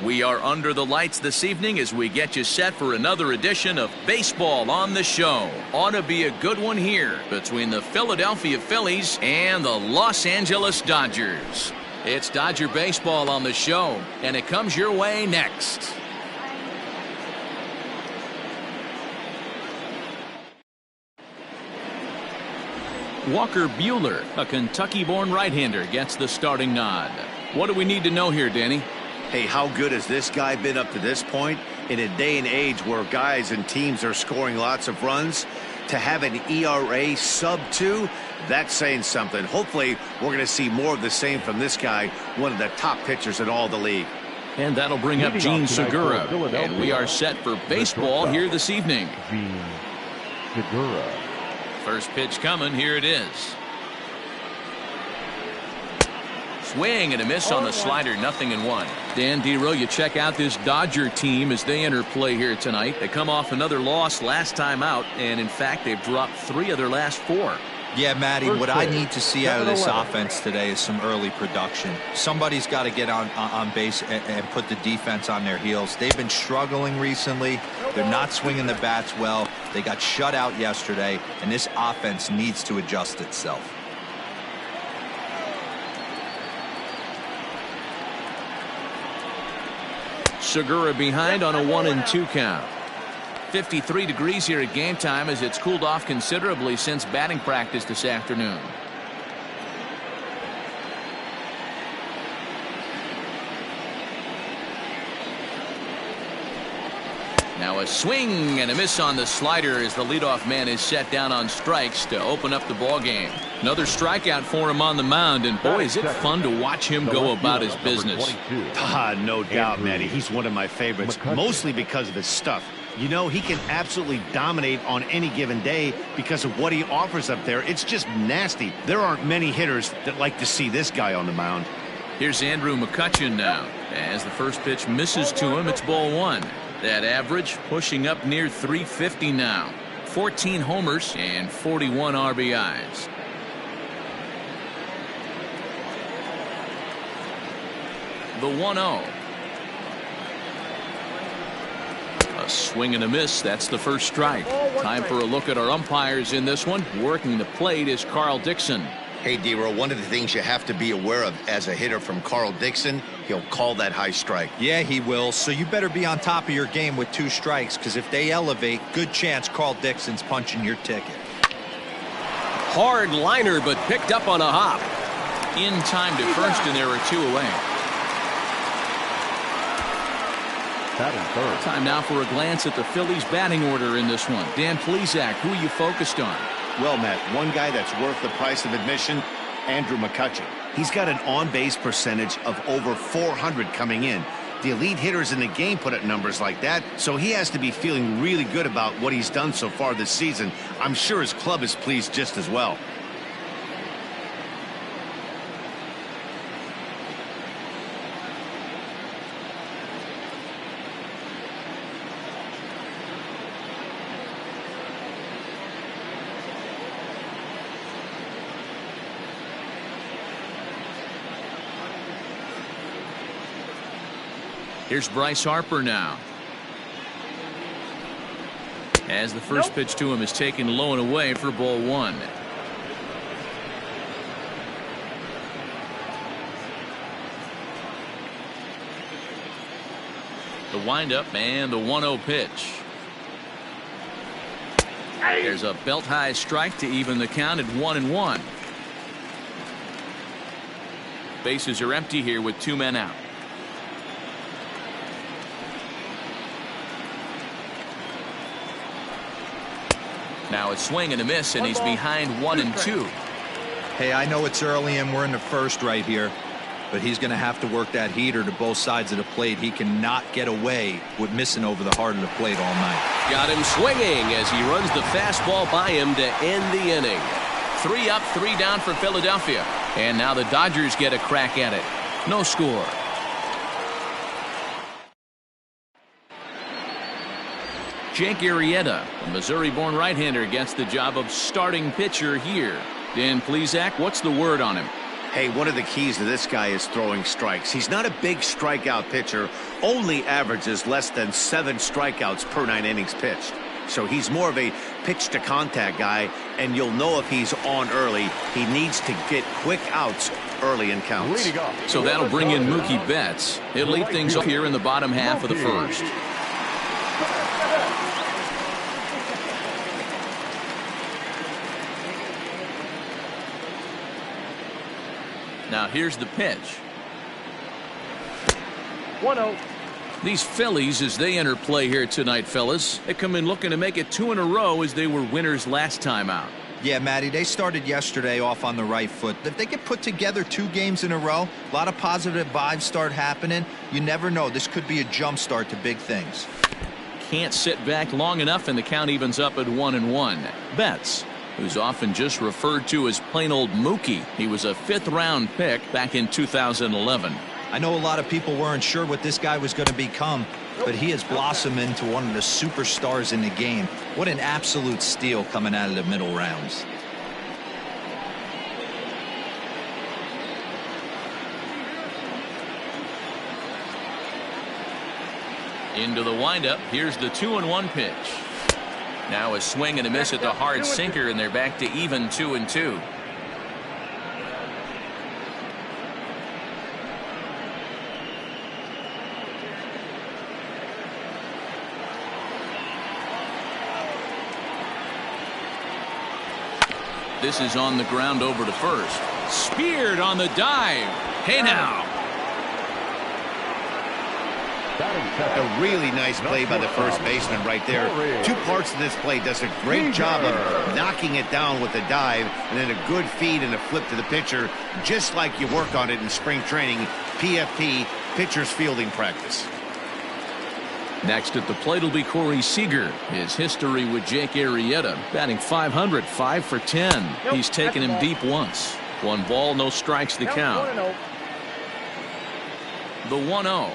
We are under the lights this evening as we get you set for another edition of Baseball on the Show. Ought to be a good one here between the Philadelphia Phillies and the Los Angeles Dodgers. It's Dodger Baseball on the Show, and it comes your way next. Walker Buehler, a Kentucky-born right-hander, gets the starting nod. What do we need to know here, Danny? Hey, how good has this guy been up to this point? In a day and age where guys and teams are scoring lots of runs, to have an ERA sub-2, that's saying something. Hopefully, we're going to see more of the same from this guy, one of the top pitchers in all the league. And that'll bring up Gene Segura. And we are set for baseball here this evening. Gene Segura. First pitch coming. Here it is. Swing and a miss on the slider, 0-1. Dan Dero, you check out this Dodger team as they enter play here tonight. They come off another loss last time out, and in fact, they've dropped 3 of their last 4. Yeah, Matty, what I need to see out of this offense today is some early production. Somebody's got to get on base and put the defense on their heels. They've been struggling recently. They're not swinging the bats well. They got shut out yesterday, and this offense needs to adjust itself. Segura behind on a 1-2 count. 53 degrees here at game time as it's cooled off considerably since batting practice this afternoon. Now a swing and a miss on the slider as the leadoff man is set down on strikes to open up the ball game. Another strikeout for him on the mound, and boy, is it fun to watch him go about his business. No doubt, Matty. He's one of my favorites, mostly because of his stuff. You know, he can absolutely dominate on any given day because of what he offers up there. It's just nasty. There aren't many hitters that like to see this guy on the mound. Here's Andrew McCutchen now. As the first pitch misses to him, it's ball 1. That average pushing up near 350 now. 14 homers and 41 RBIs. The 1-0. A swing and a miss. That's the first strike. Time for a look at our umpires in this one. Working the plate is Carl Dixon. Hey, Dero, one of the things you have to be aware of as a hitter from Carl Dixon, he'll call that high strike. Yeah, he will. So you better be on top of your game with 2 strikes, because if they elevate, good chance Carl Dixon's punching your ticket. Hard liner, but picked up on a hop. In time to first, and there are 2 away. Time now for a glance at the Phillies batting order in this one. Dan Plesac, who are you focused on? Well, Matt, one guy that's worth the price of admission, Andrew McCutchen. He's got an on-base percentage of over 400 coming in. The elite hitters in the game put up numbers like that, so he has to be feeling really good about what he's done so far this season. I'm sure his club is pleased just as well. Here's Bryce Harper now. As the first pitch to him is taken low and away for ball 1. The windup and the 1-0 pitch. There's a belt high strike to even the count at 1-1. Bases are empty here with 2 men out. Now a swing and a miss, and he's behind 1-2. Hey, I know it's early and we're in the first right here, but he's going to have to work that heater to both sides of the plate. He cannot get away with missing over the heart of the plate all night. Got him swinging as he runs the fastball by him to end the inning. 3 up, 3 down for Philadelphia. And now the Dodgers get a crack at it. No score. Jake Arrieta, a Missouri-born right-hander, gets the job of starting pitcher here. Dan Plesac, what's the word on him? Hey, one of the keys to this guy is throwing strikes. He's not a big strikeout pitcher, only averages less than 7 strikeouts per 9 innings pitched. So he's more of a pitch-to-contact guy, and you'll know if he's on early. He needs to get quick outs early in counts. So that'll bring in Mookie Betts. He'll lead things up here in the bottom half of the first. Now here's the pitch. 1-0. These Phillies, as they enter play here tonight, fellas, they come in looking to make it 2 in a row as they were winners last time out. Yeah, Matty, they started yesterday off on the right foot. If they get put together 2 games in a row, a lot of positive vibes start happening. You never know. This could be a jump start to big things. Can't sit back long enough, and the count evens up at 1-1. Betts, who's often just referred to as plain old Mookie. He was a 5th-round pick back in 2011. I know a lot of people weren't sure what this guy was going to become, but he has blossomed into one of the superstars in the game. What an absolute steal coming out of the middle rounds. Into the windup. Here's the 2-1 pitch. Now a swing and a miss at the hard sinker, and they're back to even 2-2. This is on the ground over to first. Speared on the dive. Hey now. A really nice play by the first baseman right there. 2 parts of this play. Does a great job of knocking it down with a dive, and then a good feed and a flip to the pitcher, just like you work on it in spring training. PFP, pitcher's fielding practice. Next at the plate will be Corey Seager. His history with Jake Arrieta, batting .500, 5 for 10. He's taken him deep once. 1 ball, no strikes the count. The 1-0.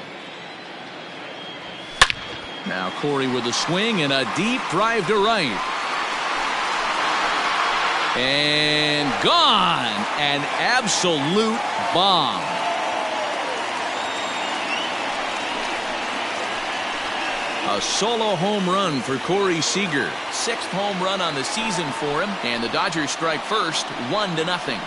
Now Corey with a swing and a deep drive to right. And gone. An absolute bomb. A solo home run for Corey Seager. 6th home run on the season for him. And the Dodgers strike first, 1-0.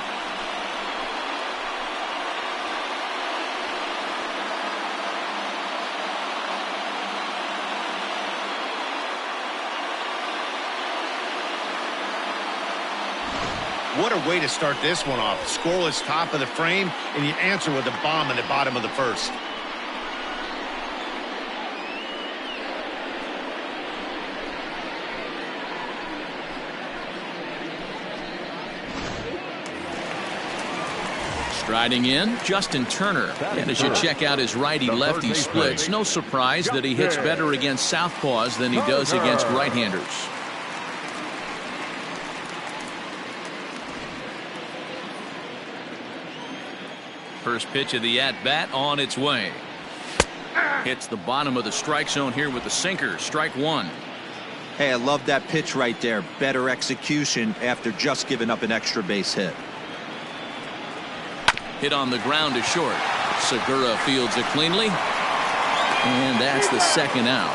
What a way to start this one off. Scoreless top of the frame, and you answer with a bomb in the bottom of the first. Striding in, Justin Turner. And as you check out his righty-lefty splits, no surprise that he hits better against southpaws than he does against right-handers. First pitch of the at-bat on its way. Hits the bottom of the strike zone here with the sinker. Strike 1. Hey, I love that pitch right there. Better execution after just giving up an extra base hit. Hit on the ground to short. Segura fields it cleanly. And that's the 2nd out.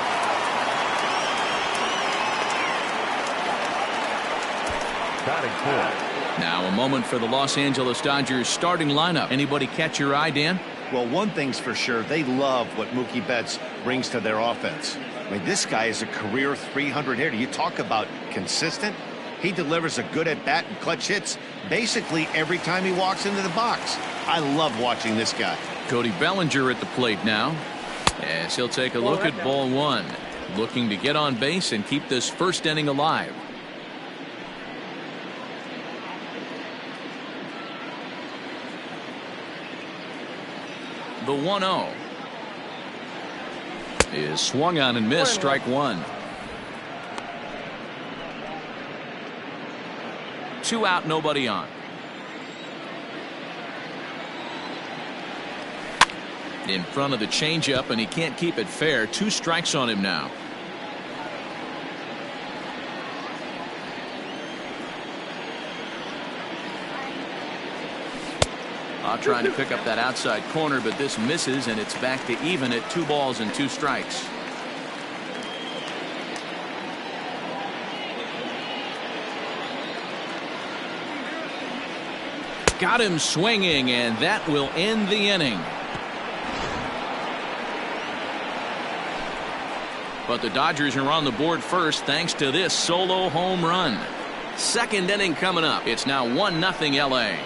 Now a moment for the Los Angeles Dodgers starting lineup. Anybody catch your eye, Dan? Well, one thing's for sure. They love what Mookie Betts brings to their offense. I mean, this guy is a career 300 hitter. You talk about consistent. He delivers a good at-bat and clutch hits basically every time he walks into the box. I love watching this guy. Cody Bellinger at the plate now, as he'll take a look at ball 1. Looking to get on base and keep this first inning alive. The 1-0 is swung on and missed. Strike 1. 2 out, nobody on. In front of the changeup, and he can't keep it fair. 2 strikes on him now. Trying to pick up that outside corner, but this misses, and it's back to even at 2 balls and 2 strikes. Got him swinging, and that will end the inning. But the Dodgers are on the board first thanks to this solo home run. Second inning coming up. It's now 1-0 LA.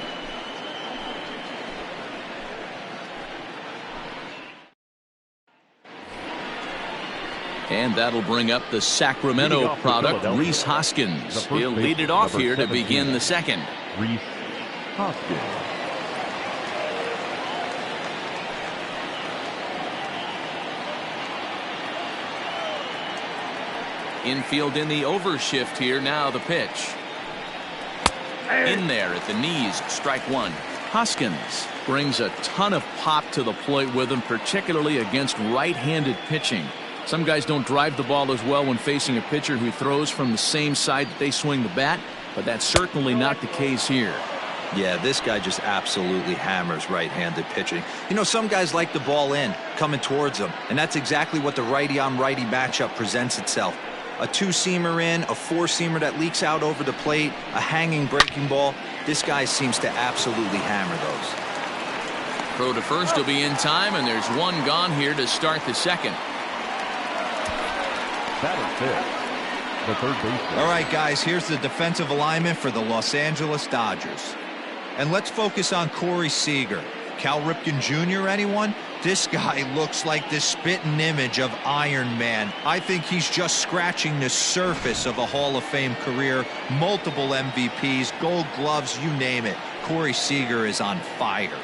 And that'll bring up the Sacramento product, Rhys Hoskins. He'll lead it off here to begin the second. Rhys Hoskins. Infield in the overshift here. Now the pitch. In there at the knees, strike 1. Hoskins brings a ton of pop to the plate with him, particularly against right-handed pitching. Some guys don't drive the ball as well when facing a pitcher who throws from the same side that they swing the bat, but that's certainly not the case here. Yeah, this guy just absolutely hammers right-handed pitching. You know, some guys like the ball in, coming towards them, and that's exactly what the righty-on-righty matchup presents itself. A 2-seamer in, a 4-seamer that leaks out over the plate, a hanging breaking ball. This guy seems to absolutely hammer those. Throw to first will be in time, and there's one gone here to start the second. The third baseman. All right, guys, here's the defensive alignment for the Los Angeles Dodgers. And let's focus on Corey Seager. Cal Ripken Jr., anyone? This guy looks like the spitting image of Iron Man. I think he's just scratching the surface of a Hall of Fame career. Multiple MVPs, gold gloves, you name it. Corey Seager is on fire.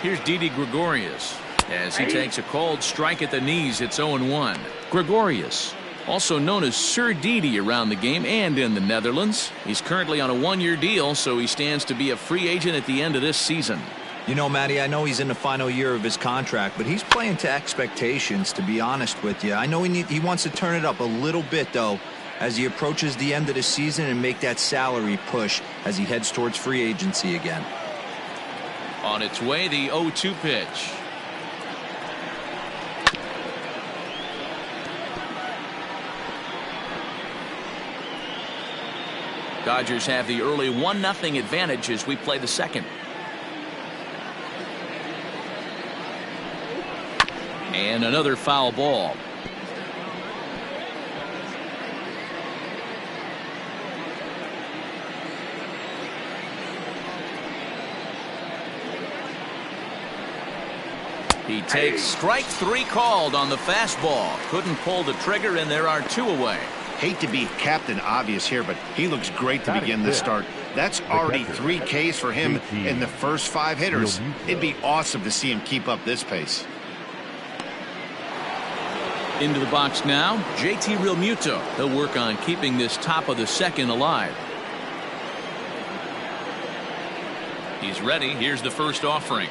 Here's Didi Gregorius. As he takes a cold strike at the knees, it's 0-1. Gregorius, also known as Sir Didi around the game and in the Netherlands. He's currently on a 1-year deal, so he stands to be a free agent at the end of this season. You know, Matty, I know he's in the final year of his contract, but he's playing to expectations, to be honest with you. I know he wants to turn it up a little bit, though, as he approaches the end of the season and make that salary push as he heads towards free agency again. On its way, the 0-2 pitch. Dodgers have the early 1-0 advantage as we play the second. And another foul ball. He takes strike 3 called on the fastball. Couldn't pull the trigger, and there are 2 away. Hate to be Captain Obvious here, but he looks great to begin this start. That's already 3 Ks for him in the first 5 hitters. It'd be awesome to see him keep up this pace. Into the box now, JT Realmuto. He'll work on keeping this top of the second alive. He's ready. Here's the first offering.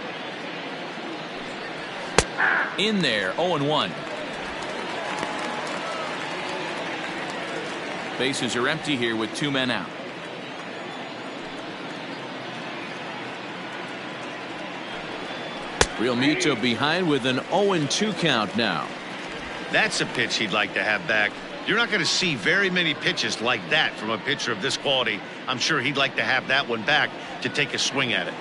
In there, 0-1. Bases are empty here with 2 men out. Realmuto behind with an 0-2 count now. That's a pitch he'd like to have back. You're not going to see very many pitches like that from a pitcher of this quality. I'm sure he'd like to have that one back to take a swing at it.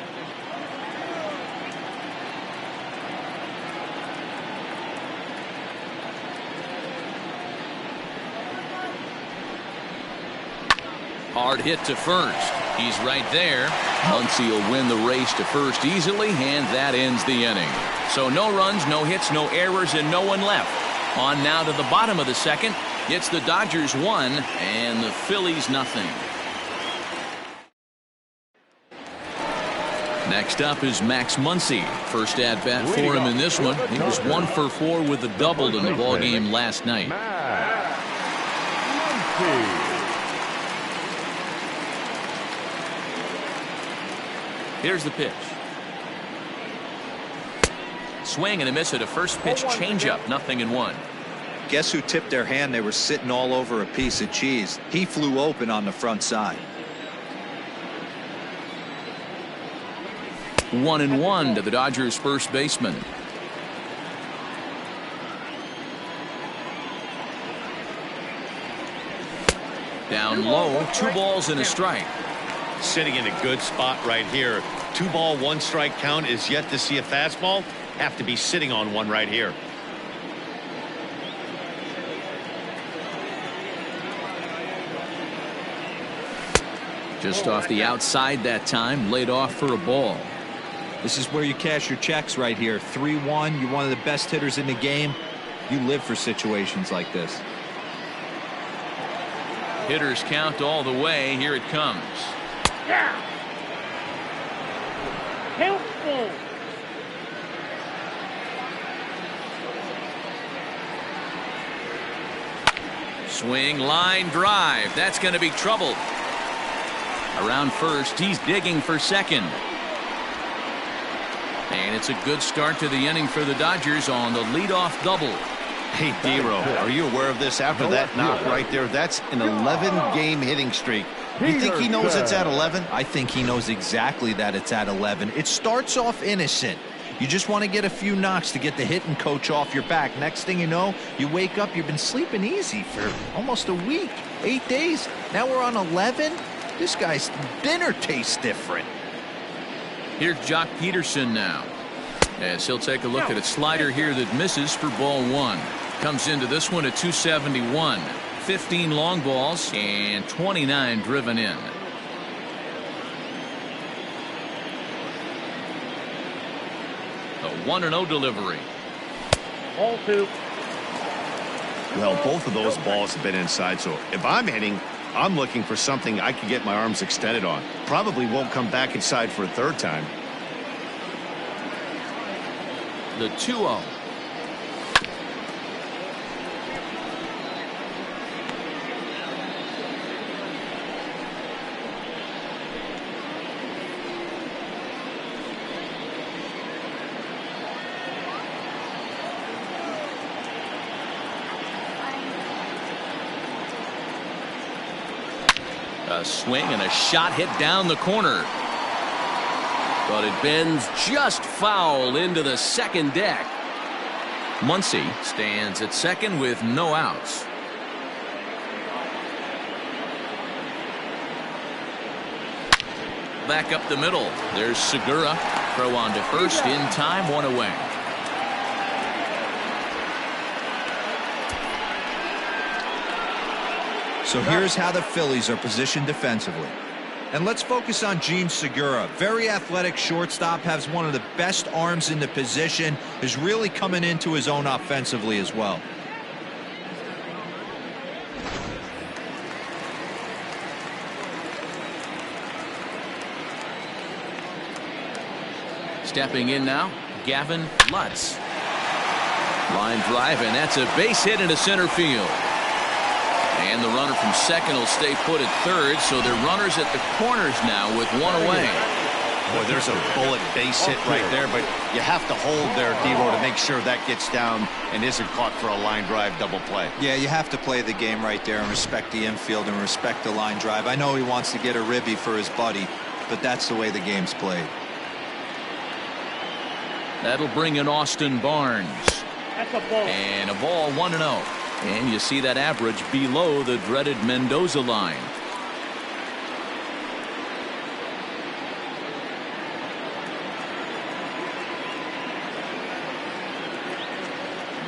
Hard hit to first. He's right there. Muncy will win the race to first easily, and that ends the inning. So no runs, no hits, no errors, and no one left. On now to the bottom of the second. It's the Dodgers 1 and the Phillies nothing. Next up is Max Muncy. First at bat for him in this one. He was 1 for 4 with a double in the ballgame last night. Here's the pitch. Swing and a miss at a first pitch changeup. 0-1. Guess who tipped their hand? They were sitting all over a piece of cheese. He flew open on the front side. 1-1 to the Dodgers first baseman. Down low, 2 balls and a strike. Sitting in a good spot right here. 2 ball, 1 strike count is yet to see a fastball. Have to be sitting on one right here. Just off the outside that time, laid off for a ball. This is where you cash your checks right here. 3-1. You're one of the best hitters in the game. You live for situations like this. Hitters count all the way. Here it comes. Yeah. Helpful. Swing, line drive. That's going to be trouble. Around first, he's digging for second. And it's a good start to the inning for the Dodgers on the leadoff double. Hey, D-Row, are you aware of this? After that knock right there, that's an 11-game hitting streak. You think he knows it's at 11? I think he knows exactly that it's at 11. It starts off innocent. You just want to get a few knocks to get the hitting coach off your back. Next thing you know, you wake up, you've been sleeping easy for almost a week, 8 days. Now we're on 11. This guy's dinner tastes different. Here's Jock Peterson now, as he'll take a look at a slider here that misses for ball 1. Comes into this one at 271. 15 long balls and 29 driven in. A 1-0 delivery. Ball 2. Well, both of those balls have been inside, so if I'm hitting, I'm looking for something I can get my arms extended on. Probably won't come back inside for a third time. The 2-0. A swing and a shot hit down the corner. But it bends just foul into the second deck. Muncy stands at second with no outs. Back up the middle. There's Segura. Throw on to first in time, 1 away. So here's how the Phillies are positioned defensively. And let's focus on Gene Segura. Very athletic shortstop, has one of the best arms in the position, is really coming into his own offensively as well. Stepping in now, Gavin Lutz. Line drive, and that's a base hit into center field. And the runner from second will stay put at third, so they're runners at the corners now with 1 away. Boy, there's a bullet base hit right there, but you have to hold there, D-Row, to make sure that gets down and isn't caught for a line drive double play. Yeah, you have to play the game right there and respect the infield and respect the line drive. I know he wants to get a ribby for his buddy, but that's the way the game's played. That'll bring in Austin Barnes. That's a ball. And a ball, 1-0. And you see that average below the dreaded Mendoza line.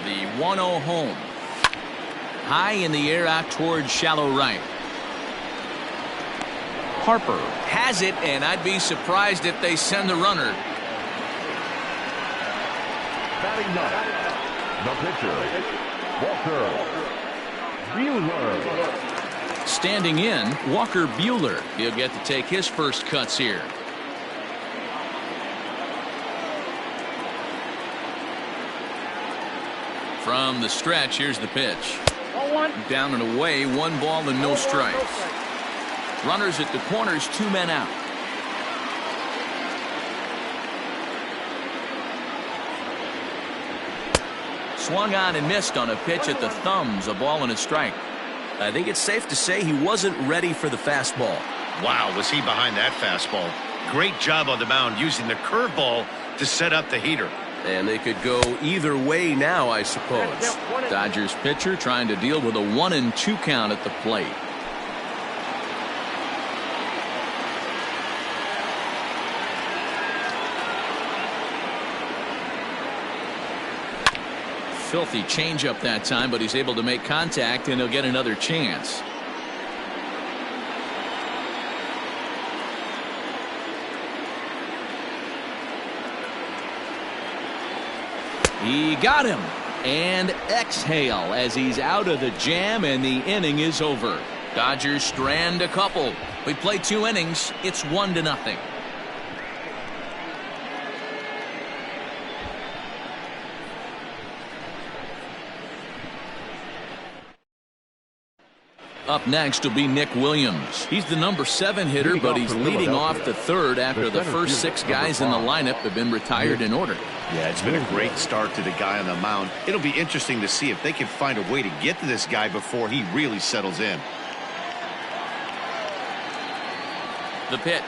The 1-0 home. High in the air out towards shallow right. Harper has it, and I'd be surprised if they send the runner. Batting ninth, the pitcher, Walker Buehler. Standing in, Walker Buehler. He'll get to take his first cuts here. From the stretch, here's the pitch. Down and away, 1 ball and no strikes. Runners at the corners, 2 men out. Swung on and missed on a pitch at the thumbs, a ball and a strike. I think it's safe to say he wasn't ready for the fastball. Wow, was he behind that fastball? Great job on the mound using the curveball to set up the heater. And they could go either way now, I suppose. Dodgers pitcher trying to deal with a 1-2 count at the plate. Filthy changeup that time, but he's able to make contact, and he'll get another chance. He got him, and exhale as he's out of the jam, and the inning is over. Dodgers strand a couple. We play 2 innings. It's 1-0. Up next will be Nick Williams. He's the number 7 hitter, but he's leading off the third after the first 6 guys in the lineup have been retired in order. Yeah, it's been a great start to the guy on the mound. It'll be interesting to see if they can find a way to get to this guy before he really settles in. The pitch.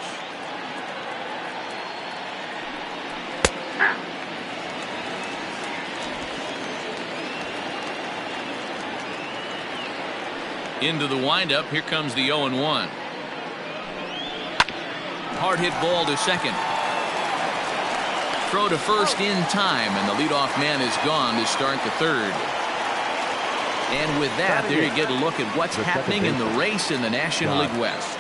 Into the windup. Here comes the 0-1. Hard hit ball to second. Throw to first in time, and the leadoff man is gone to start the third. And with that, there you get a look at what's happening in the race in the National League West.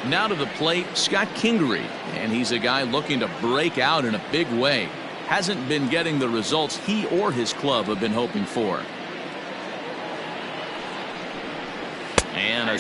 Now to the plate, Scott Kingery, and he's a guy looking to break out in a big way. Hasn't been getting the results he or his club have been hoping for. And a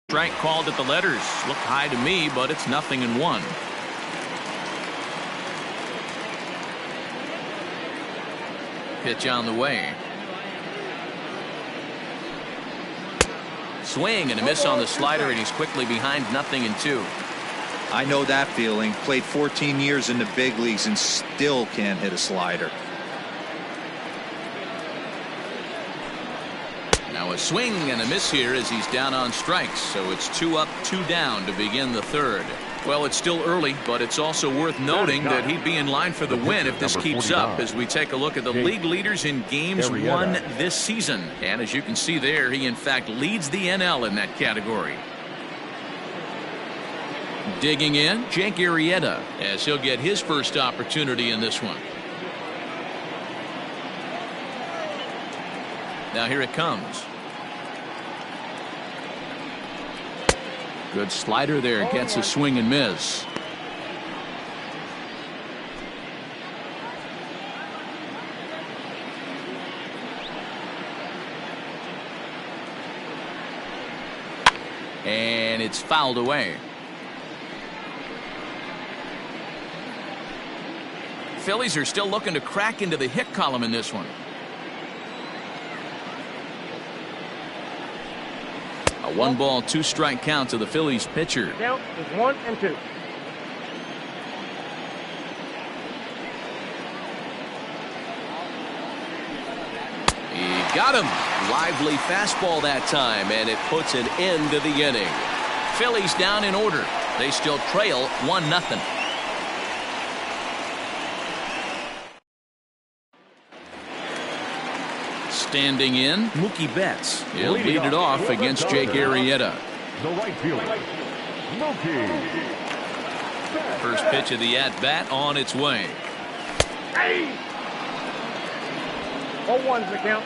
strike called at the letters. Looked high to me, but it's 0-1. Pitch on the way. Swing and a miss on the slider, and he's quickly behind 0-2. I know that feeling. Played 14 years in the big leagues and still can't hit a slider. Now a swing and a miss here as he's down on strikes, so it's 2 up, 2 down to begin the third. Well, it's still early, but it's also worth noting that he'd be in line for the win if this keeps up as we take a look at the league leaders in games won this season. And as you can see there, he in fact leads the NL in that category. Digging in, Jake Arrieta, as he'll get his first opportunity in this one. Now here it comes. Good slider there, gets a swing and miss. And it's fouled away. Phillies are still looking to crack into the hit column in this one. A 1-ball, 2-strike count to the Phillies pitcher. Count is 1-2. Got him. Lively fastball that time, and it puts an end to the inning. Phillies down in order. They still trail 1-0. Standing in, Mookie Betts. He'll lead it off against Jake Arrieta. The right fielder, Mookie. First pitch of the at-bat on its way. Hey! 0-1's the count.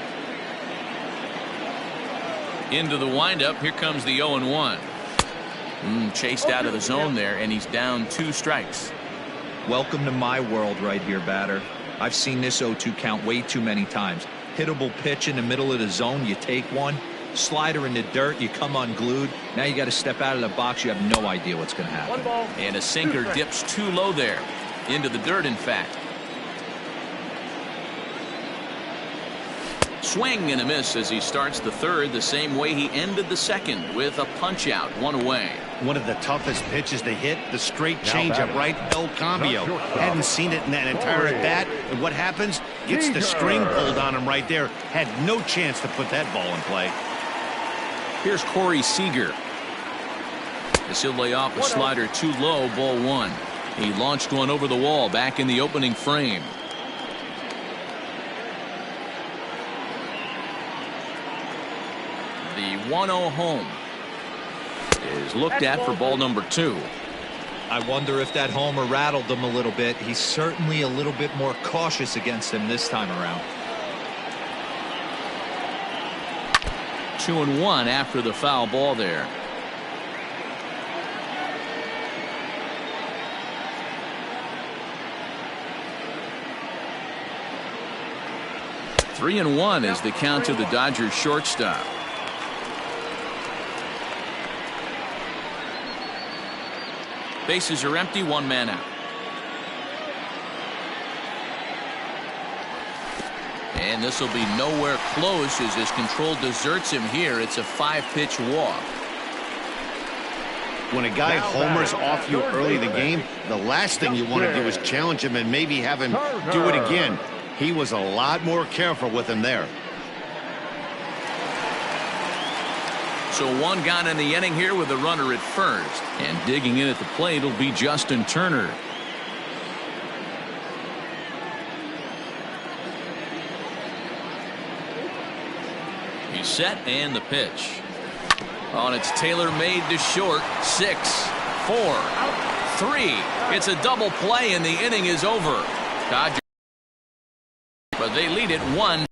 Into the windup. Here comes the 0-1. Chased out of the zone there, and he's down 2 strikes. Welcome to my world right here, batter. I've seen this 0-2 count way too many times. Hittable pitch in the middle of the zone, you take one. Slider in the dirt, you come unglued. Now you got to step out of the box. You have no idea what's going to happen. 1 ball. And a sinker dips too low there. Into the dirt, in fact. Swing and a miss as he starts the third the same way he ended the second, with a punch out, 1 away. One of the toughest pitches to hit, the straight changeup right, El Cambio. Hadn't seen it in that entire at bat, and what happens? Gets the string pulled on him right there. Had no chance to put that ball in play. Here's Corey Seager. As he'll lay off a slider too low, ball 1. He launched one over the wall back in the opening frame. The 1-0 home is looked at for ball number 2. I wonder if that homer rattled him a little bit. He's certainly a little bit more cautious against him this time around. 2-1 after the foul ball there. Three and 1 is the count to the Dodgers shortstop. Bases are empty, 1 man out. And this will be nowhere close as his control deserts him here. It's a 5-pitch walk. When a guy homers off you early in the game, the last thing you want to do is challenge him and maybe have him do it again. He was a lot more careful with him there. So 1 gone in the inning here with a runner at first. And digging in at the plate will be Justin Turner. He's set, and the pitch. On it's tailor-made to short. 6, 4, 3. It's a double play, and the inning is over. Dodgers, but they lead it 1.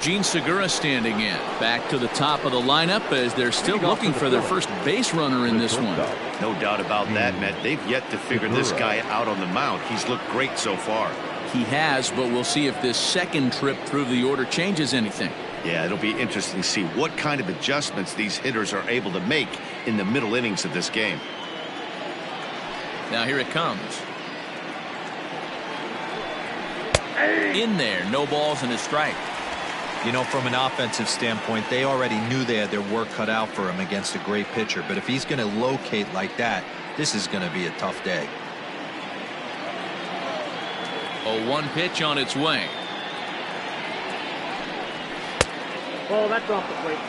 Gene Segura standing in. Back to the top of the lineup as they're still looking for their first base runner in this one. No doubt about that, Matt. They've yet to figure this guy out on the mound. He's looked great so far. He has, but we'll see if this second trip through the order changes anything. Yeah, it'll be interesting to see what kind of adjustments these hitters are able to make in the middle innings of this game. Now here it comes. In there, no balls and a strike. You know, from an offensive standpoint, they already knew they had their work cut out for him against a great pitcher. But if he's going to locate like that, this is going to be a tough day. A 1 pitch on its way. Oh, that's off the plate.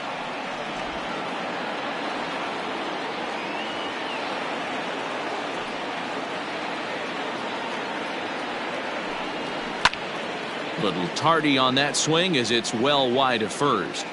Little tardy on that swing as it's well wide of first.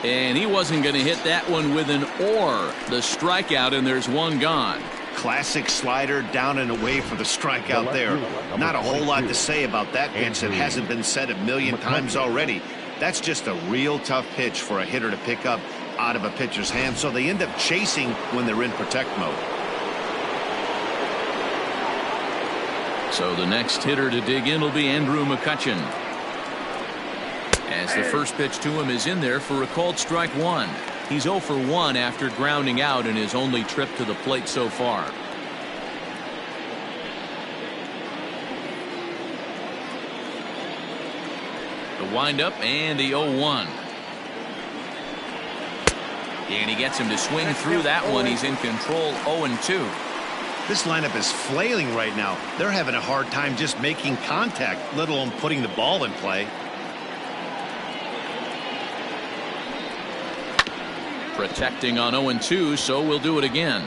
And he wasn't going to hit that one with an or. The strikeout, and there's 1 gone. Classic slider down and away for the strikeout there. Not a whole lot to say about that pitch that hasn't been said a million times already. That's just a real tough pitch for a hitter to pick up out of a pitcher's hand, so they end up chasing when they're in protect mode. So the next hitter to dig in will be Andrew McCutchen. As the first pitch to him is in there for a called strike 1. He's 0 for 1 after grounding out in his only trip to the plate so far. The windup and the 0-1. And he gets him to swing through that one. He's in control, 0-2. This lineup is flailing right now. They're having a hard time just making contact, let alone putting the ball in play. Protecting on 0-2, so we'll do it again.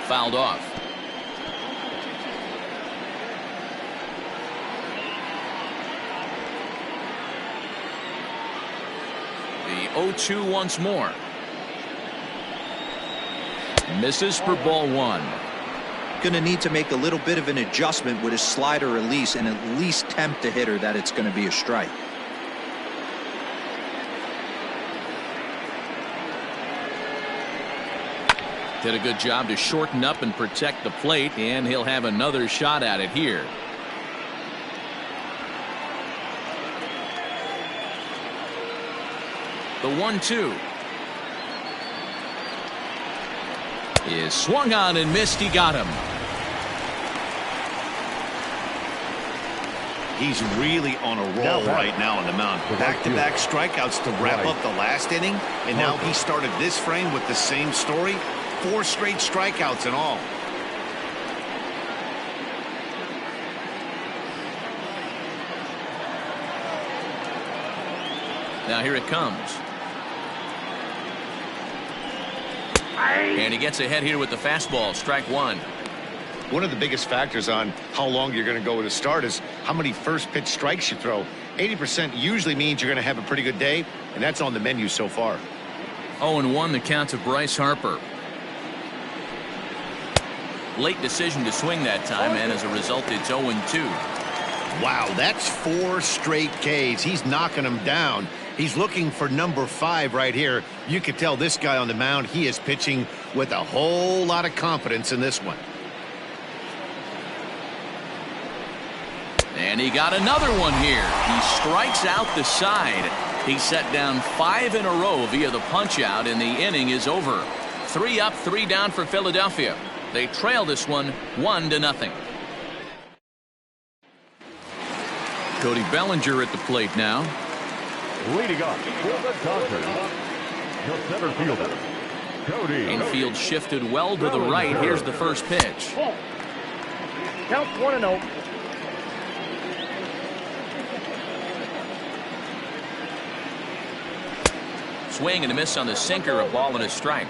Fouled off. The 0-2 once more. Misses for ball 1. Going to need to make a little bit of an adjustment with his slider release and at least tempt the hitter that it's going to be a strike. Did a good job to shorten up and protect the plate, and he'll have another shot at it here. The 1-2 is swung on and missed. He got him. He's really on a roll right now on the mound. Back-to-back strikeouts to wrap up the last inning, and now he started this frame with the same story. 4 straight strikeouts in all. Now here it comes. And he gets ahead here with the fastball. Strike 1. One of the biggest factors on how long you're going to go with a start is how many first pitch strikes you throw. 80% usually means you're going to have a pretty good day, and that's on the menu so far. 0-1 the count to Bryce Harper. Late decision to swing that time, and as a result it's 0-2. Wow, that's 4 straight Ks. He's knocking them down. He's looking for number 5 right here. You could tell this guy on the mound, he is pitching with a whole lot of confidence in this one. And he got another one here. He strikes out the side. He set down 5 in a row via the punch out, and the inning is over. 3 up, 3 down for Philadelphia. They trail this one 1-0. Cody Bellinger at the plate now. Leading up for the Dodgers, the center fielder, Cody. Infield shifted well to the right. Here's the first pitch. Count 1-0. Swing and a miss on the sinker, a ball and a strike.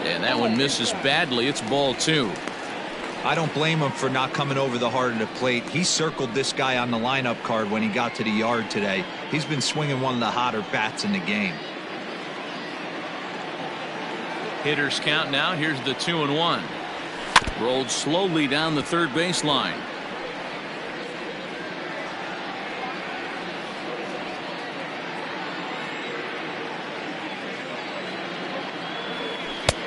And that one misses badly. It's ball 2. I don't blame him for not coming over the heart of the plate. He circled this guy on the lineup card when he got to the yard today. He's been swinging one of the hotter bats in the game. Hitters count now. Here's the 2-1. Rolled slowly down the third baseline.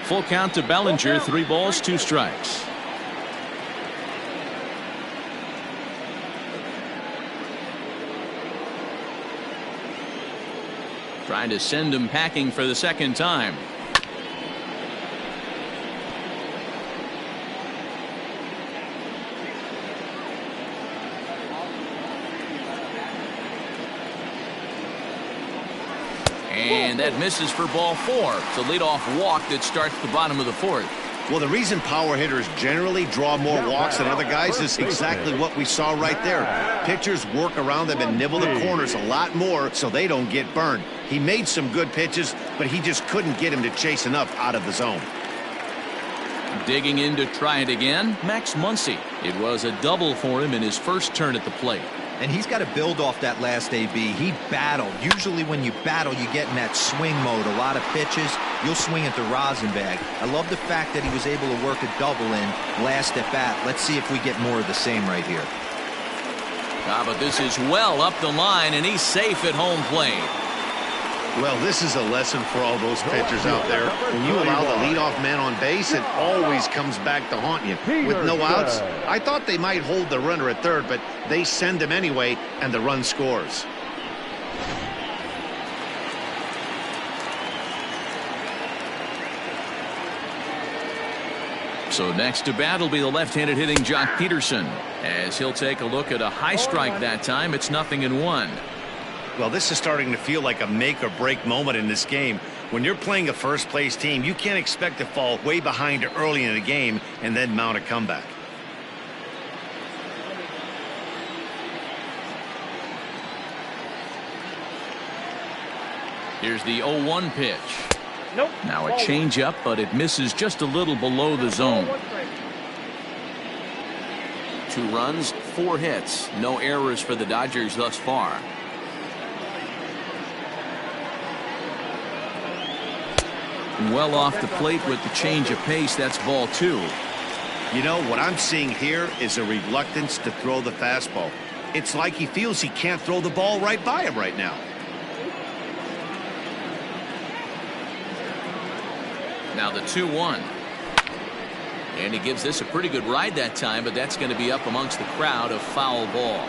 Full count to Bellinger. 3 balls, 2 strikes. Trying to send him packing for the second time. And that misses for ball 4. It's a leadoff walk that starts the bottom of the 4th. Well, the reason power hitters generally draw more walks than other guys is exactly what we saw right there. Pitchers work around them and nibble the corners a lot more so they don't get burned. He made some good pitches, but he just couldn't get him to chase enough out of the zone. Digging in to try it again, Max Muncy. It was a double for him in his first turn at the plate. And he's got to build off that last AB. He battled. Usually when you battle, you get in that swing mode. A lot of pitches, you'll swing at the rosin bag. I love the fact that he was able to work a double in last at bat. Let's see if we get more of the same right here. But this is well up the line, and he's safe at home plate. Well, this is a lesson for all those pitchers out there. When you allow the leadoff man on base, it always comes back to haunt you. With no outs, I thought they might hold the runner at third, but they send him anyway, and the run scores. So next to bat will be the left-handed hitting Jock Peterson, as he'll take a look at a high strike that time. It's 0-1. Well, this is starting to feel like a make-or-break moment in this game. When you're playing a first-place team, you can't expect to fall way behind early in the game and then mount a comeback. Here's the 0-1 pitch. Nope. Now a changeup, but it misses just a little below the zone. 2 runs, 4 hits. No errors for the Dodgers thus far. Well off the plate with the change of pace. That's ball 2. You know, what I'm seeing here is a reluctance to throw the fastball. It's like he feels he can't throw the ball right by him right now. Now the 2-1. And he gives this a pretty good ride that time, but that's going to be up amongst the crowd, a foul ball.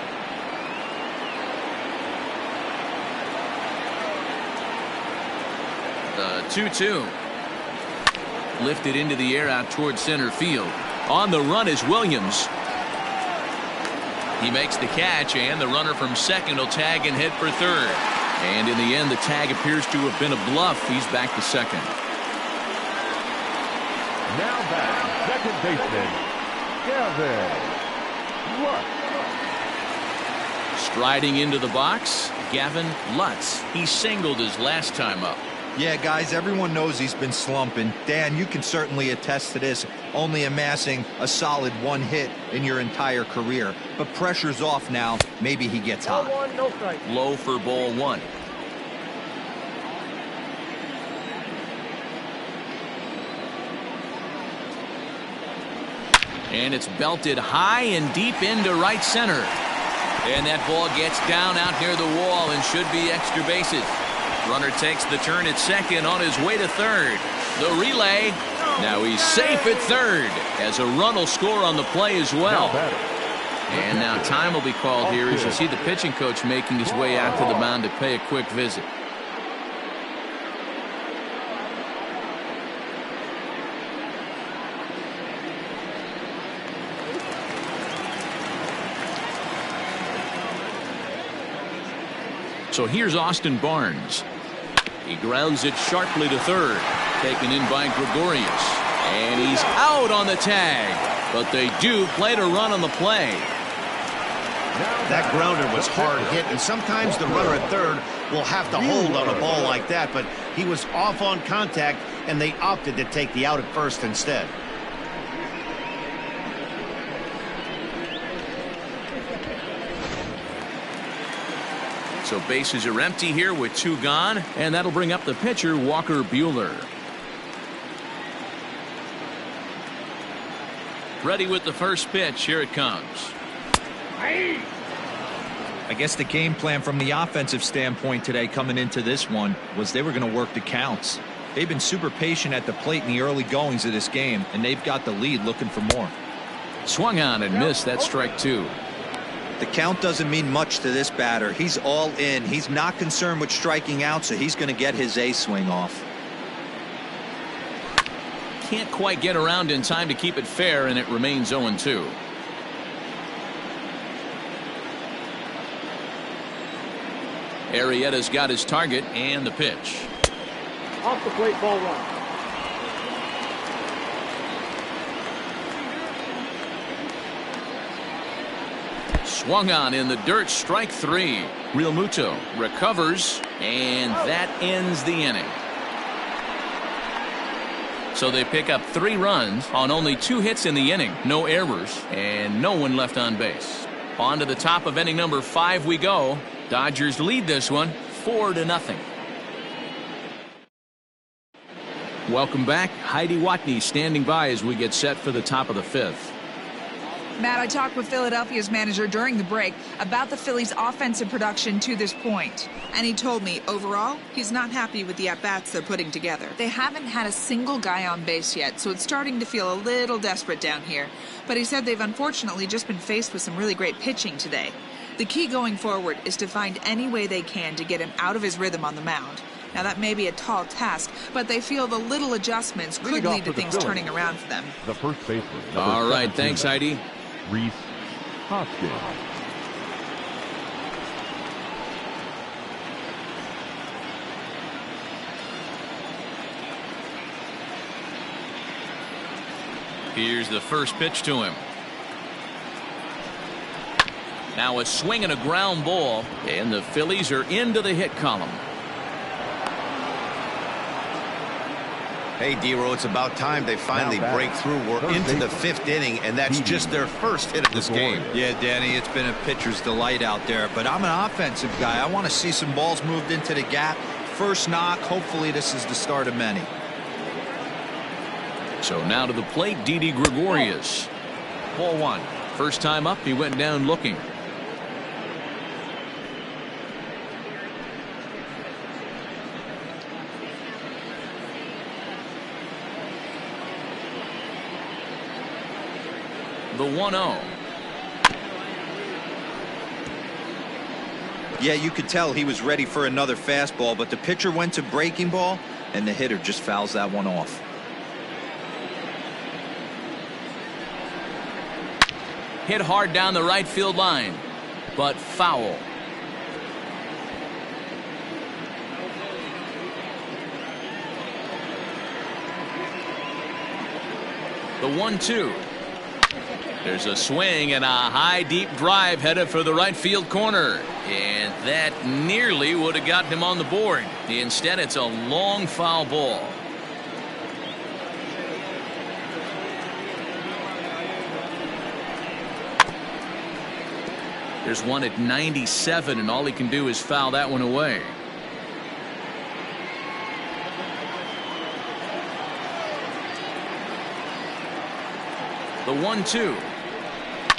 The 2-2. Lifted into the air out towards center field. On the run is Williams. He makes the catch, and the runner from second will tag and head for third. And in the end, the tag appears to have been a bluff. He's back to second. Now back, second baseman, Gavin Lutz. Striding into the box, Gavin Lutz. He singled his last time up. Yeah, guys, everyone knows he's been slumping. Dan, you can certainly attest to this, only amassing a solid 1 hit in your entire career. But pressure's off now. Maybe he gets hot. No strike. Low for ball 1. And it's belted high and deep into right center. And that ball gets down out near the wall and should be extra bases. Runner takes the turn at second on his way to third. The relay. Now he's safe at third as a run will score on the play as well. And now time will be called here as you see the pitching coach making his way out to the mound to pay a quick visit. So here's Austin Barnes. He grounds it sharply to third. Taken in by Gregorius. And he's out on the tag. But they do play to run on the play. That grounder was hard hit, and sometimes the runner at third will have to hold on a ball like that, but he was off on contact, and they opted to take the out at first instead. So bases are empty here with 2 gone, and that'll bring up the pitcher, Walker Buehler. Ready with the first pitch. Here it comes. I guess the game plan from the offensive standpoint today coming into this one was they were going to work the counts. They've been super patient at the plate in the early goings of this game, and they've got the lead looking for more. Swung on and missed. That's strike 2. The count doesn't mean much to this batter. He's all in. He's not concerned with striking out, so he's going to get his A swing off. Can't quite get around in time to keep it fair, and it remains 0-2. Arrieta's got his target and the pitch. Off the plate, ball 1. Swung on in the dirt, strike 3. Real Muto recovers, and that ends the inning. So they pick up 3 runs on only 2 hits in the inning, no errors, and no one left on base. On to the top of inning number 5 we go. Dodgers lead this one 4-0. Welcome back. Heidi Watney standing by as we get set for the top of the 5th. Matt, I talked with Philadelphia's manager during the break about the Phillies' offensive production to this point. And he told me, overall, he's not happy with the at-bats they're putting together. They haven't had a single guy on base yet, so it's starting to feel a little desperate down here. But he said they've unfortunately just been faced with some really great pitching today. The key going forward is to find any way they can to get him out of his rhythm on the mound. Now, that may be a tall task, but they feel the little adjustments could lead to things turning around for them. The first baseman. All right, thanks, Heidi. Reese Hoskins. Here's the first pitch to him. Now a swing and a ground ball, and the Phillies are into the hit column. Hey, D-Row, it's about time they finally break through. We're into the 5th inning, and that's just their first hit of this game. Yeah, Danny, it's been a pitcher's delight out there, but I'm an offensive guy. I want to see some balls moved into the gap. First knock, hopefully this is the start of many. So now to the plate, Didi Gregorius. Ball 1. First time up, he went down looking. The 1-0. Yeah, you could tell he was ready for another fastball, but the pitcher went to breaking ball, and the hitter just fouls that one off. Hit hard down the right field line, but foul. The 1-2. There's a swing and a high deep drive headed for the right field corner, and that nearly would have gotten him on the board. Instead, it's a long foul ball. There's one at 97, and all he can do is foul that one away. The 1-2.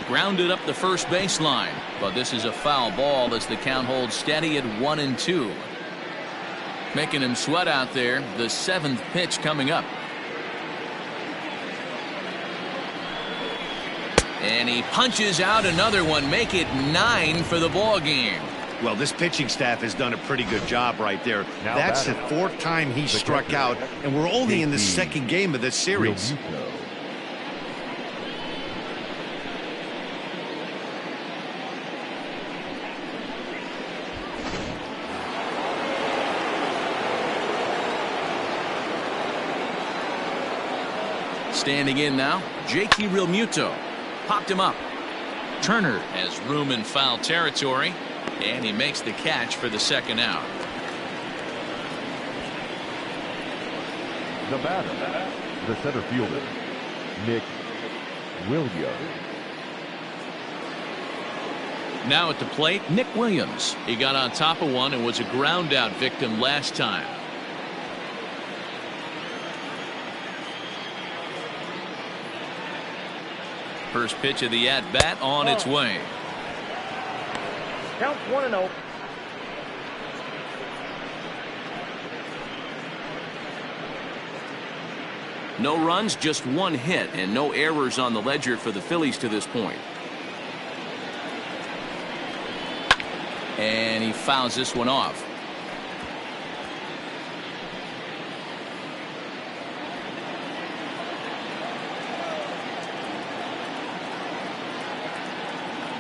Grounded up the first baseline, but this is a foul ball as the count holds steady at 1-2. Making him sweat out there. The 7th pitch coming up. And he punches out another one, make it 9 for the ball game. Well, this pitching staff has done a pretty good job right there. That's the 4th time he struck out, and we're only in the 2nd game of this series. Standing in now, J.T. Realmuto. Popped him up. Turner has room in foul territory, and he makes the catch for the 2nd out. The batter, the center fielder, Nick Williams. Now at the plate, Nick Williams. He got on top of one and was a ground out victim last time. First pitch of the at-bat on its way. Count 1-0. No runs, just one hit, and no errors on the ledger for the Phillies to this point. And he fouls this one off.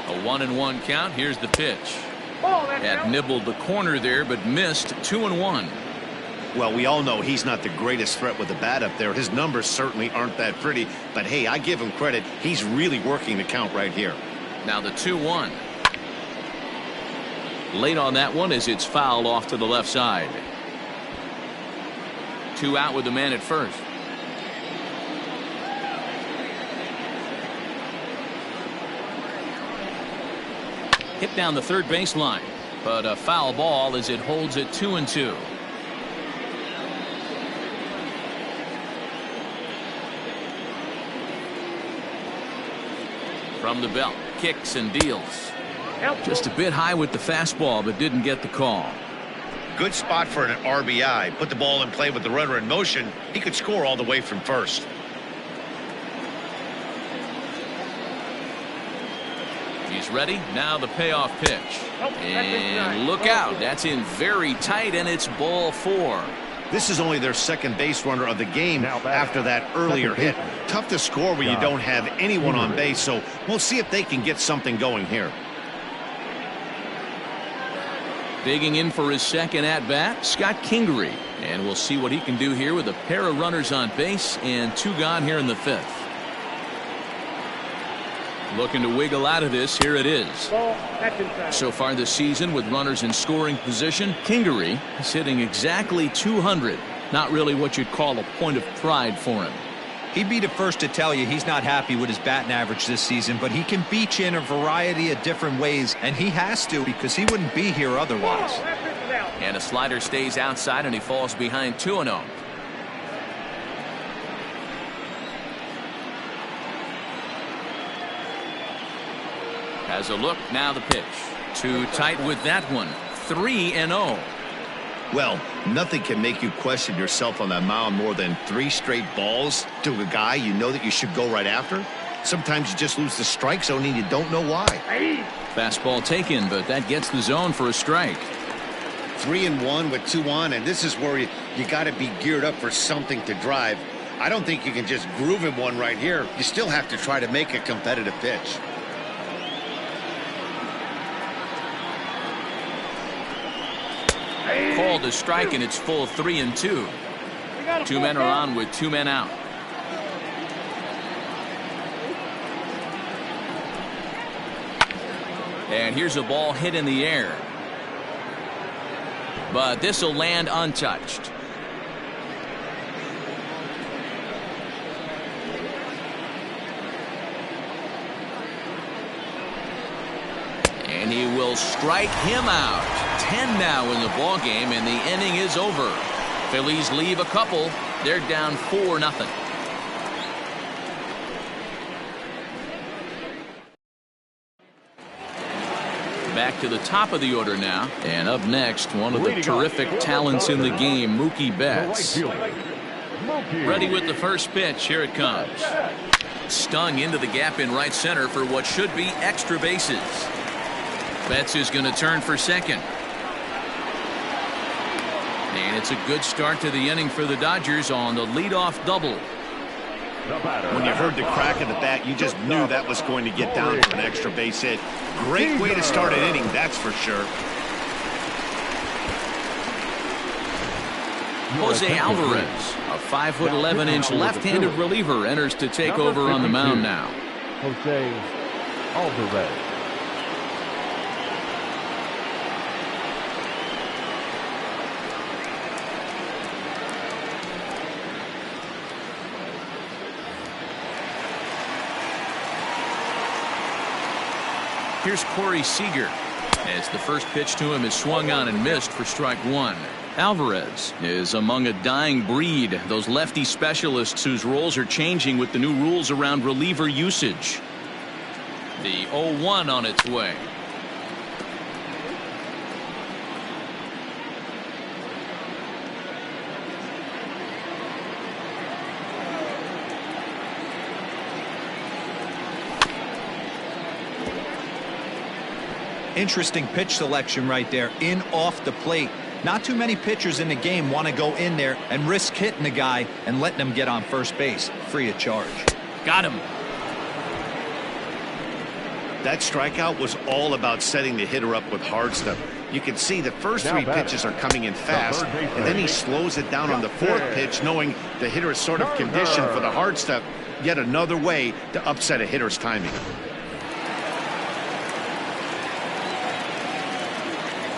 A 1-1 count. Here's the pitch. Had nibbled the corner there, but missed. 2-1. Well, we all know he's not the greatest threat with the bat up there. His numbers certainly aren't that pretty, but hey, I give him credit. He's really working the count right here. Now the 2-1. Late on that one as it's fouled off to the left side. 2 out with the man at first. Hit down the third baseline, but a foul ball as it holds it 2-2. From the belt, kicks and deals. Just a bit high with the fastball, but didn't get the call. Good spot for an RBI. Put the ball in play with the runner in motion. He could score all the way from first. He's ready. Now the payoff pitch. And look out. That's in very tight, and it's ball 4. This is only their second base runner of the game after that earlier hit. Tough to score when you don't have anyone on base, so we'll see if they can get something going here. Digging in for his second at-bat, Scott Kingery. And we'll see what he can do here with a pair of runners on base and 2 gone here in the 5th. Looking to wiggle out of this. Here it is. So far this season with runners in scoring position, Kingery is hitting exactly 200. Not really what you'd call a point of pride for him. He'd be the first to tell you he's not happy with his batting average this season, but he can beat you in a variety of different ways, and he has to because he wouldn't be here otherwise. And a slider stays outside, and he falls behind 2-0. Has a look, now the pitch. Too tight with that one. 3-0. Well, nothing can make you question yourself on that mound more than 3 straight balls to a guy you know that you should go right after. Sometimes you just lose the strike zone and you don't know why. Fastball taken, but that gets the zone for a strike. 3-1 with 2 on, and this is where you got to be geared up for something to drive. I don't think you can just groove him one right here. You still have to try to make a competitive pitch. Called a strike, and it's full 3-2. 2 men are on with 2 men out. And here's a ball hit in the air. But this will land untouched. And he will strike him out. 10 now in the ball game, and the inning is over. Phillies leave a couple. They're down 4-0. Back to the top of the order now, and up next, one of the terrific talents in the game, Mookie Betts. Ready with the first pitch. Here it comes. Stung into the gap in right center for what should be extra bases. Betts is going to turn for second. And it's a good start to the inning for the Dodgers on the leadoff double. When you heard the crack of the bat, you just knew that was going to get down for an extra base hit. Great way to start an inning, that's for sure. Jose Alvarez, a 5'11" left-handed reliever, enters to take over on the mound now. Jose Alvarez. Here's Corey Seager as the first pitch to him is swung on and missed for strike 1. Alvarez is among a dying breed, those lefty specialists whose roles are changing with the new rules around reliever usage. The 0-1 on its way. Interesting pitch selection right there, in off the plate. Not too many pitchers in the game want to go in there and risk hitting the guy and letting him get on first base free of charge. Got him. That strikeout was all about setting the hitter up with hard stuff. You can see the first 3 pitches are coming in fast, and then he slows it down on the 4th pitch, knowing the hitter is sort of conditioned for the hard stuff. Yet another way to upset a hitter's timing.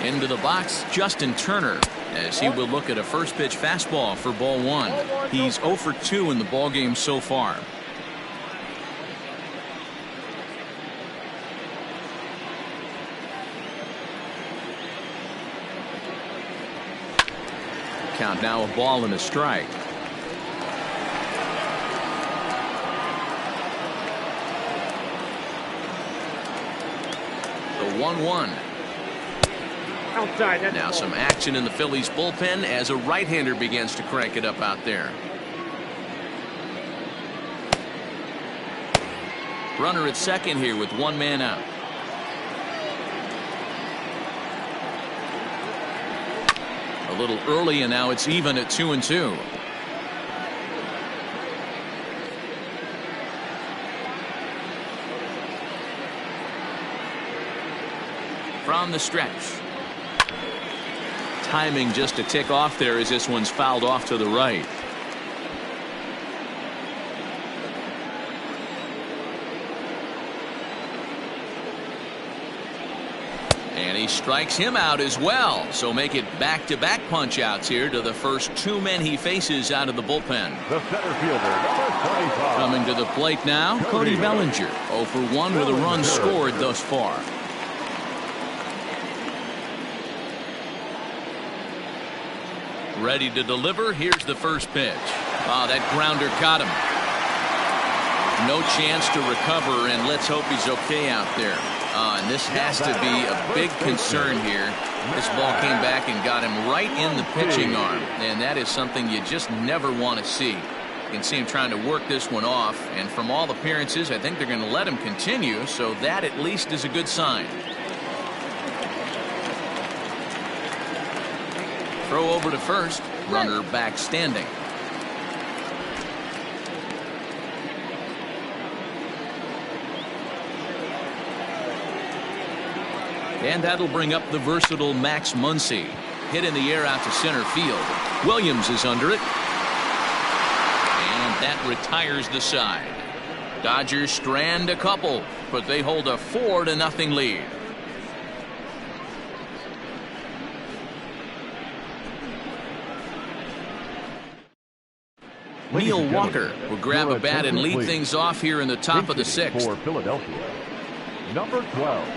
Into the box, Justin Turner, as he will look at a first pitch fastball for ball 1. He's 0 for 2 in the ball game so far. Count now a ball and a strike. 1-1. Outside. Now some action in the Phillies bullpen as a right-hander begins to crank it up out there. Runner at second here with one man out. A little early, and now it's even at 2-2. From the stretch. Timing just a tick off there as this one's fouled off to the right. And he strikes him out as well. So make it back-to-back punch-outs here to the first two men he faces out of the bullpen. The center fielder, number 25. Coming to the plate now, Cody Bellinger. 0 for 1 with a run scored thus far. Ready to deliver. Here's the first pitch. Oh, that grounder caught him. No chance to recover, and let's hope he's okay out there. And this has to be a big concern here. This ball came back and got him right in the pitching arm, and that is something you just never want to see. You can see him trying to work this one off, and from all appearances, I think they're going to let him continue, so that at least is a good sign. Throw over to first. Runner back standing. And that'll bring up the versatile Max Muncy. Hit in the air out to center field. Williams is under it. And that retires the side. Dodgers strand a couple, but they hold a 4-0 lead. Neil Walker will grab a bat and lead things off here in the top of the 6th. For Philadelphia, number 12,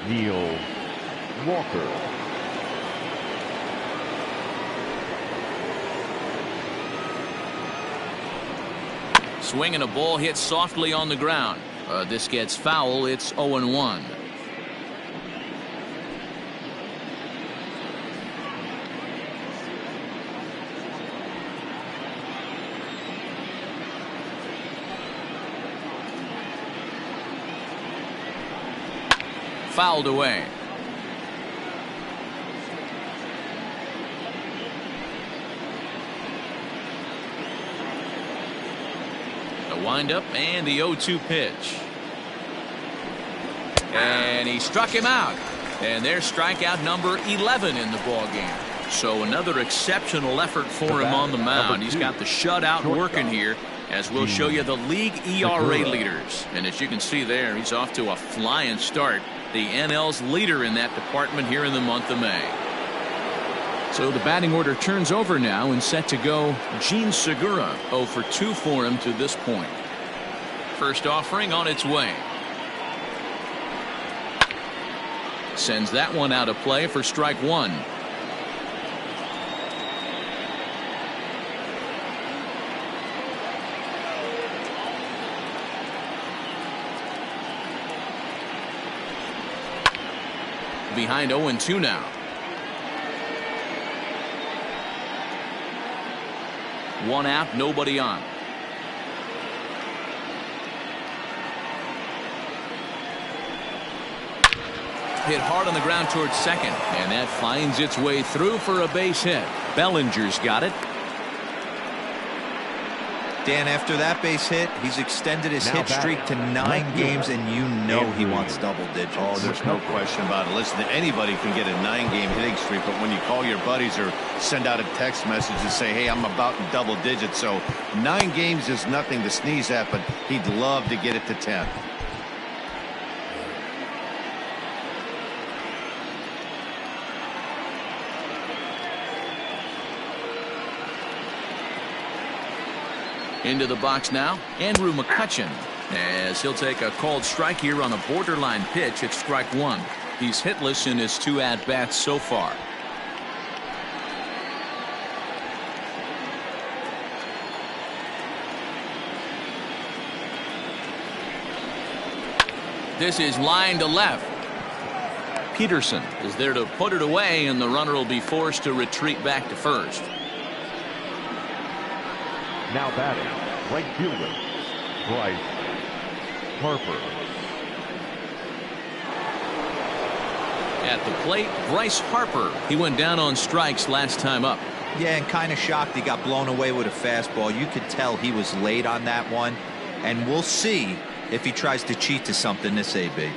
Neil Walker. Swing and a ball hit softly on the ground. This gets foul. It's 0-1. Fouled away. The windup and the 0-2 pitch. And he struck him out. And there's strikeout number 11 in the ball game. So another exceptional effort for him on the mound. He's got the shutout working here, as we'll show you the league ERA leaders. And as you can see there, he's off to a flying start. The NL's leader in that department here in the month of May. So the batting order turns over now, and set to go Gene Segura. 0 for 2 for him to this point. First offering on its way. Sends that one out of play for strike 1. Behind 0-2 now. One out, nobody on. Hit hard on the ground towards second, and that finds its way through for a base hit. Bellinger's got it. Dan, after that base hit, he's extended his hit streak to 9 games, and you know he wants double digits. Oh, there's no question about it. Listen, anybody can get a 9-game hitting streak, but when you call your buddies or send out a text message and say, hey, I'm about in double digits, so 9 games is nothing to sneeze at, but he'd love to get it to 10. Into the box now, Andrew McCutchen, as he'll take a called strike here on a borderline pitch at strike 1. He's hitless in his 2 at-bats so far. This is line to left. Peterson is there to put it away, and the runner will be forced to retreat back to first. Now batting, right fielder, Bryce Harper. At the plate, Bryce Harper. He went down on strikes last time up. Yeah, and kind of shocked he got blown away with a fastball. You could tell he was late on that one. And we'll see if he tries to cheat to something this AB.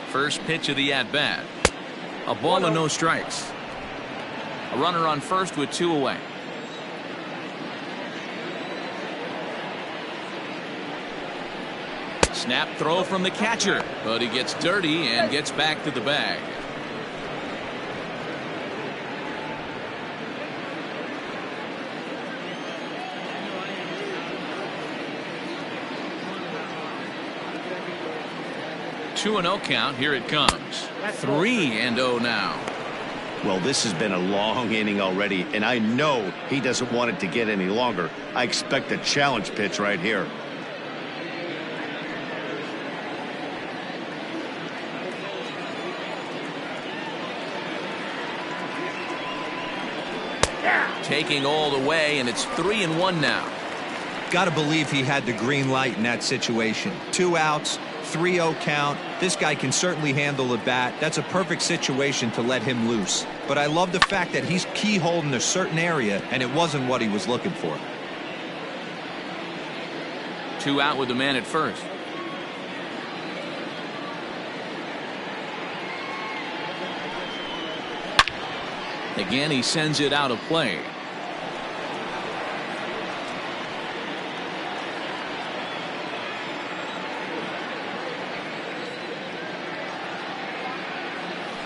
First pitch of the at-bat. A ball and no strikes. A runner on first with 2 away. Snap throw from the catcher, but he gets dirty and gets back to the bag. Two and 0 count. Here it comes. 3-0 now. Well, this has been a long inning already, and I know he doesn't want it to get any longer. I expect a challenge pitch right here. Taking all the way, and it's 3-1 now. Got to believe he had the green light in that situation. 2 outs, 3-0 count. This guy can certainly handle the bat. That's a perfect situation to let him loose. But I love the fact that he's keyholed in a certain area, and it wasn't what he was looking for. 2 out with the man at first. Again, he sends it out of play.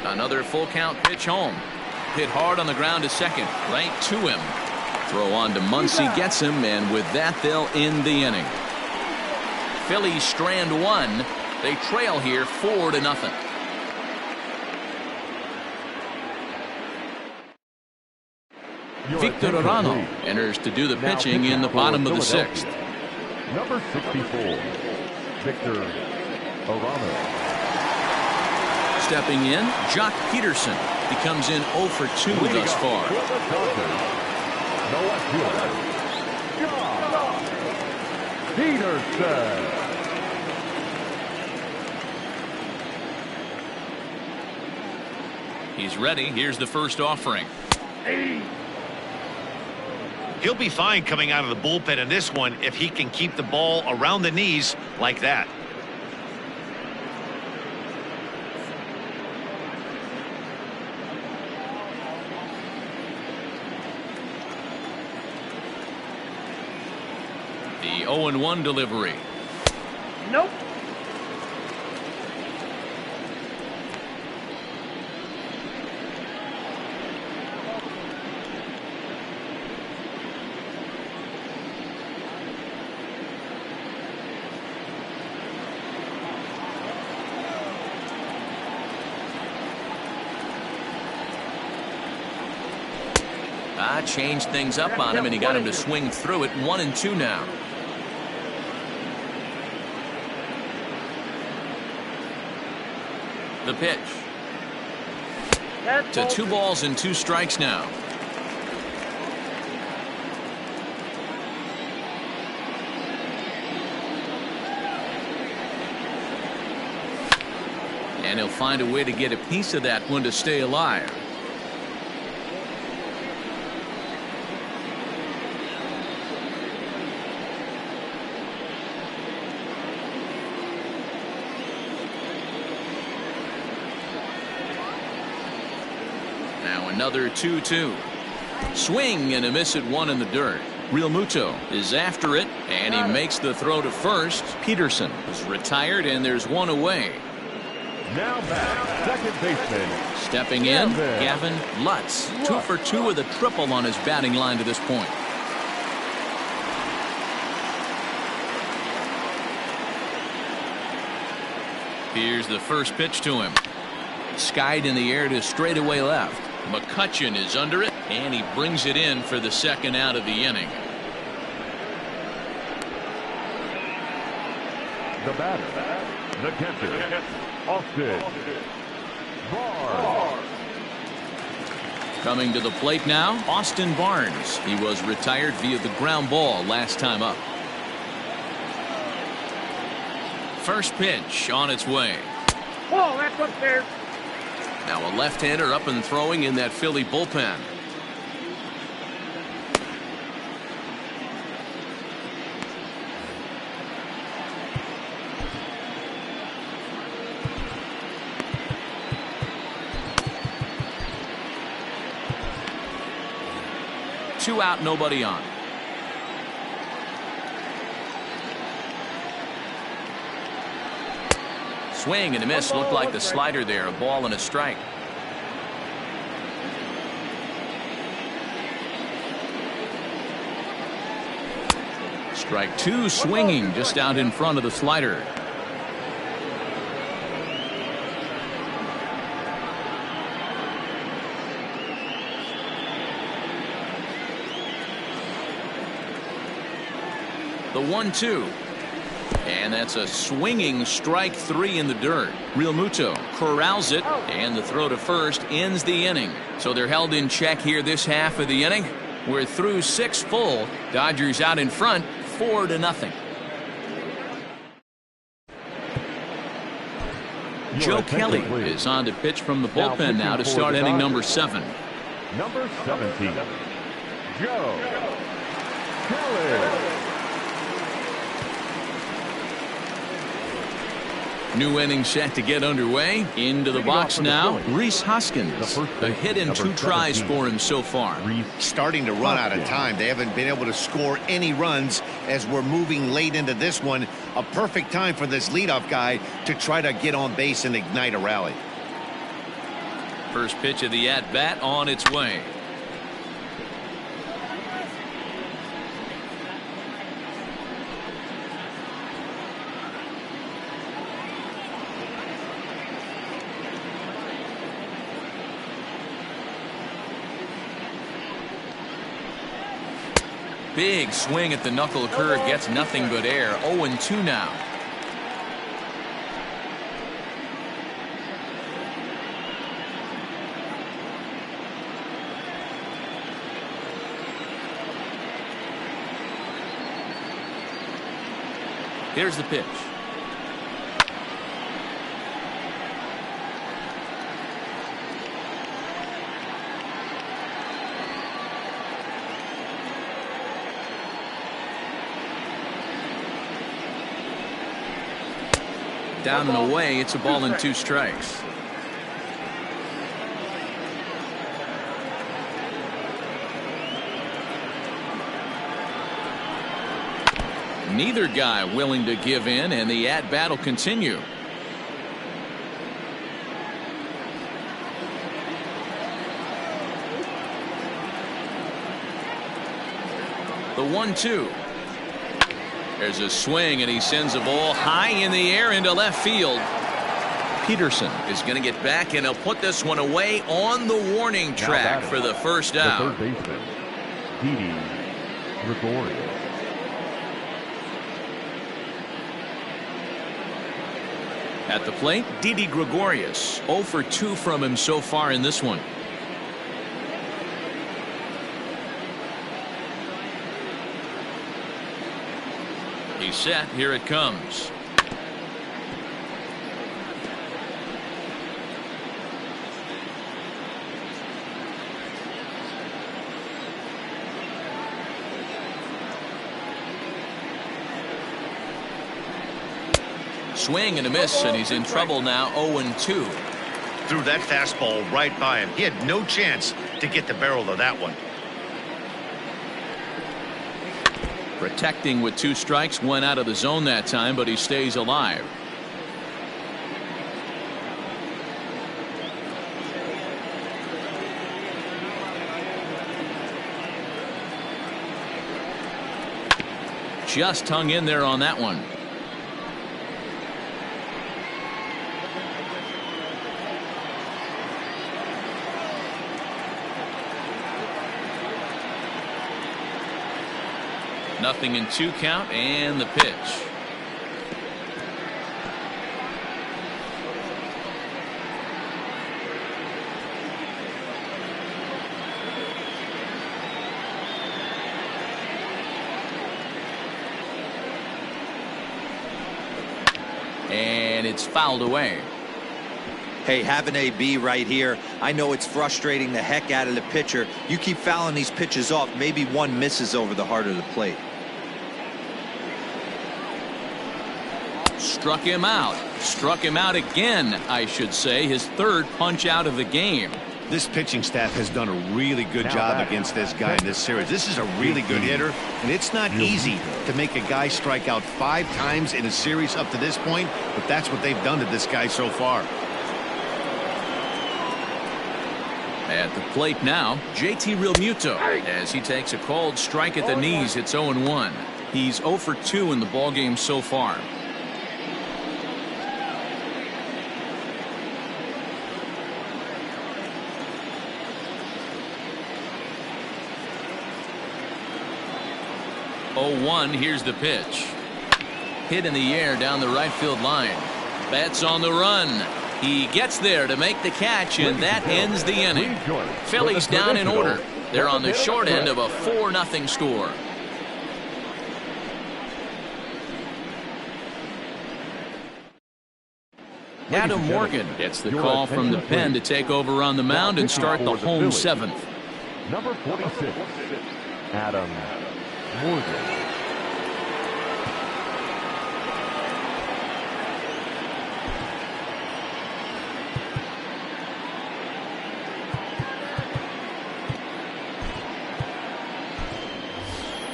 Another full count pitch home. Hit hard on the ground to second. Right to him. Throw on to Muncy, gets him, and with that they'll end the inning. Phillies strand 1. They trail here 4-0. Victor Arano enters to do the pitching in the bottom of the 6th. Number 64, Victor Arano. Stepping in, Jock Peterson. He comes in 0 for 2 thus far. Peterson. He's ready. Here's the first offering. He'll be fine coming out of the bullpen in this one if he can keep the ball around the knees like that. The 0-1 delivery. Nope. Changed things up on him, and he got him to swing through it. 1-2 now. The pitch. To 2 balls and 2 strikes now. And he'll find a way to get a piece of that one to stay alive. Another 2-2. Swing and a miss at 1 in the dirt. Real Muto is after it, and he makes the throw to first. Peterson is retired, and there's 1 away. Now back, second baseman. Stepping in, Gavin Lutz. 2 for 2 with a triple on his batting line to this point. Here's the first pitch to him. Skied in the air to straightaway left. McCutchen is under it, and he brings it in for the second out of the inning. The batter, the catcher, Austin Barnes. Coming to the plate now, Austin Barnes. He was retired via the ground ball last time up. First pitch on its way. Oh, that's upstairs. Now a left-hander up and throwing in that Philly bullpen. Two out, nobody on. Swing and a miss. Looked like the slider there. A ball and a strike. Strike two, swinging just out in front of the slider. The 1-2. And that's a swinging strike three in the dirt. Real Muto corrals it, and the throw to first ends the inning. So they're held in check here this half of the inning. We're through 6 full. Dodgers out in front 4-0. Joe Kelly is on to pitch from the bullpen now to start inning number 7. Number 17, Joe Kelly. New inning set to get underway. Into the box now, Rhys Hoskins. A hit and 2 tries for him so far. Starting to run out of time. They haven't been able to score any runs as we're moving late into this one. A perfect time for this leadoff guy to try to get on base and ignite a rally. First pitch of the at-bat on its way. Big swing at the knuckle curve, gets nothing but air. 0-2 now. Here's the pitch. Down and away. It's a ball and 2 strikes. Neither guy willing to give in, and the at-bat will continue. The 1-2. There's a swing, and he sends a ball high in the air into left field. Peterson is going to get back, and he'll put this one away on the warning track for the first out. The third baseman, Didi Gregorius. At the plate, Didi Gregorius. 0 for 2 from him so far in this one. He's set. Here it comes. Swing and a miss, and he's in trouble now. 0-2. Threw that fastball right by him. He had no chance to get the barrel of that one. Protecting with 2 strikes, went out of the zone that time, but he stays alive. just hung in there on that one. Nothing in 2 count, and the pitch. And it's fouled away. Hey, have an AB right here. I know it's frustrating the heck out of the pitcher. You keep fouling these pitches off, maybe one misses over the heart of the plate. Struck him out. Struck him out again, I should say. His 3rd punch out of the game. This pitching staff has done a really good job against this guy in this series. This is a really good hitter, and it's not easy to make a guy strike out 5 times in a series up to this point, but that's what they've done to this guy so far. At the plate now, JT Realmuto, as he takes a called strike at the knees. It's 0-1. He's 0 for 2 in the ballgame so far. Here's the pitch. Hit in the air down the right field line. Betts on the run. He gets there to make the catch, and that ends the inning. Phillies down in order. They're on the short end of a 4-0 score. Adam Morgan gets the call from the pen to take over on the mound and start the home 7th. Number 46, Adam Morgan.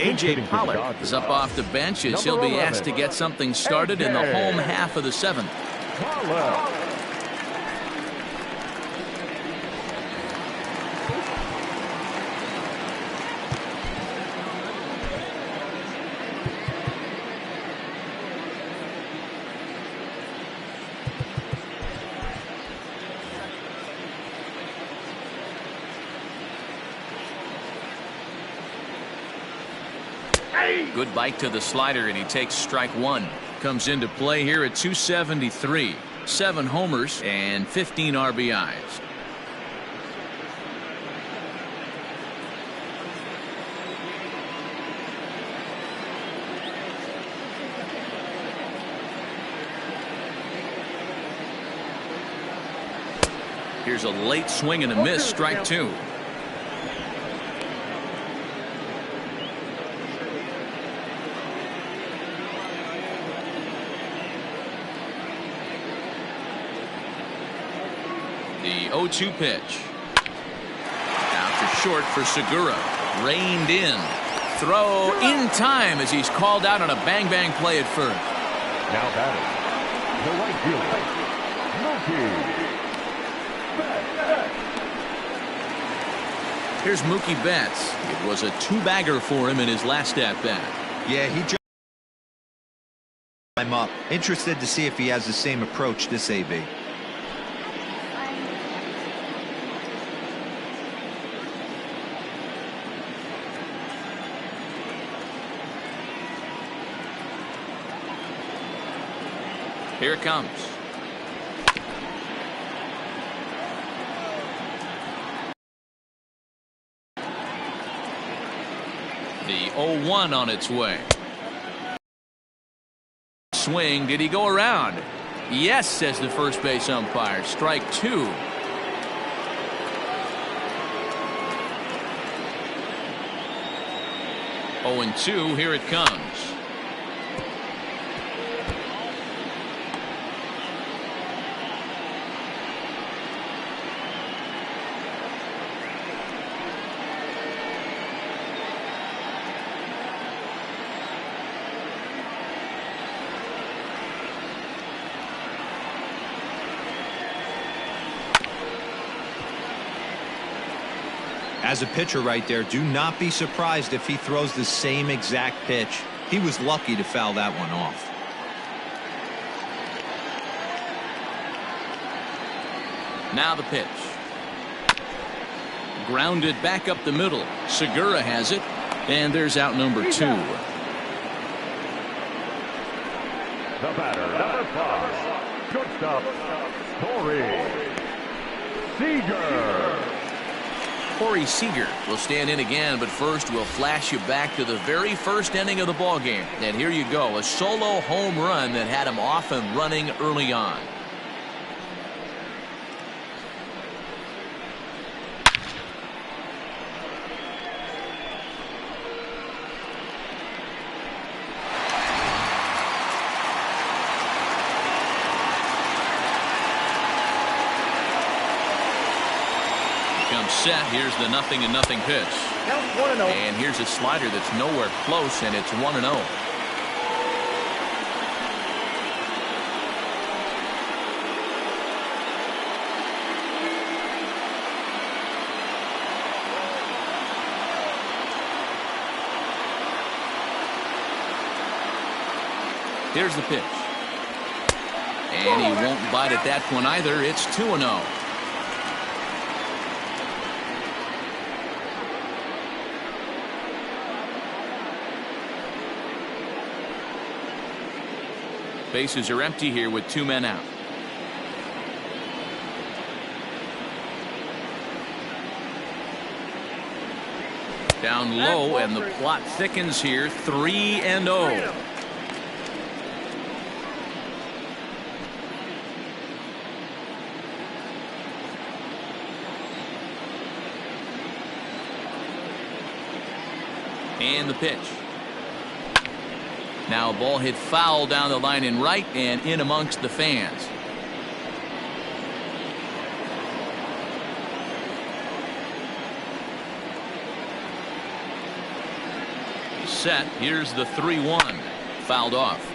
A.J. Pollock is up off the bench as he'll be asked to get something started in the home half of the 7th. Good bite to the slider, and he takes strike 1. Comes into play here at 273. 7 homers and 15 RBIs. Here's a late swing and a miss, strike 2. The 0-2 pitch. Out to short for Segura. Reined in. Throw in time as he's called out on a bang-bang play at first. Now batting, the right fielder, Here's Mookie Betts. It was a 2-bagger for him in his last at-bat. Yeah, he just I'm up. Interested to see if he has the same approach this AB. Here it comes. The 0-1 on its way. Swing. Did he go around? Yes, says the first base umpire. Strike 2. 0-2. Here it comes. As a pitcher right there, do not be surprised if he throws the same exact pitch. He was lucky to foul that one off. Now the pitch. Grounded back up the middle. Segura has it. And there's out number 2. The batter, number 5, shortstop, Corey Seager. Corey Seager will stand in again, but first we'll flash you back to the very first inning of the ball game. And here you go, a solo home run that had him off and running early on. Set. Here's the 0-0 pitch. And here's a slider that's nowhere close, and it's 1-0. Here's the pitch. And he won't bite at that one either. It's 2-0. Bases are empty here with 2 men out. Down low, and the plot thickens here. 3-0. And the pitch. Now a ball hit foul down the line in right and in amongst the fans. He's set. Here's the 3-1. Fouled off.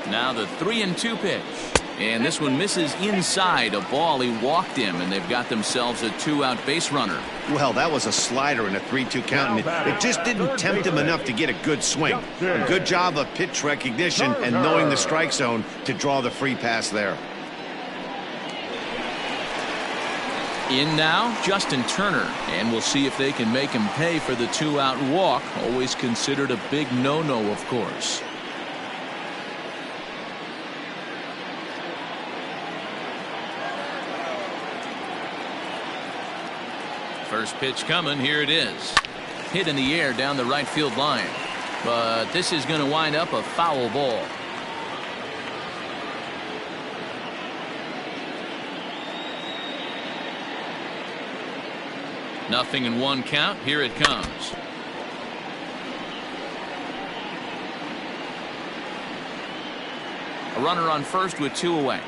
Now the 3-2 pitch. And this one misses inside. A ball he walked him, and they've got themselves a 2-out base runner. Well, that was a slider in a 3-2 count, and it just didn't tempt him enough to get a good swing. A good job of pitch recognition and knowing the strike zone to draw the free pass there. In now, Justin Turner, and we'll see if they can make him pay for the 2-out walk. Always considered a big no-no, of course. First pitch coming. Here it is. Hit in the air down the right field line. But this is going to wind up a foul ball. Nothing in 1 count. Here it comes. A runner on first with 2 away.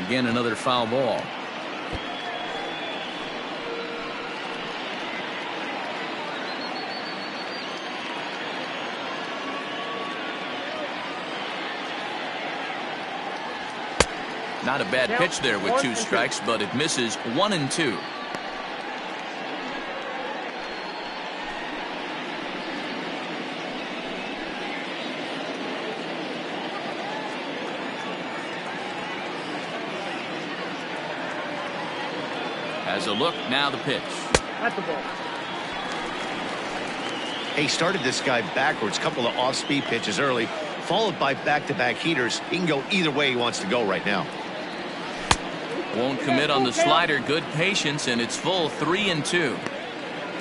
Again, another foul ball. Not a bad pitch there with 2 strikes, but it misses. 1-2. As a look, now the pitch. That's the ball. He started this guy backwards, couple of off-speed pitches early, followed by back-to-back heaters. He can go either way he wants to go right now. Won't commit on the slider. Good patience, and it's full. 3-2.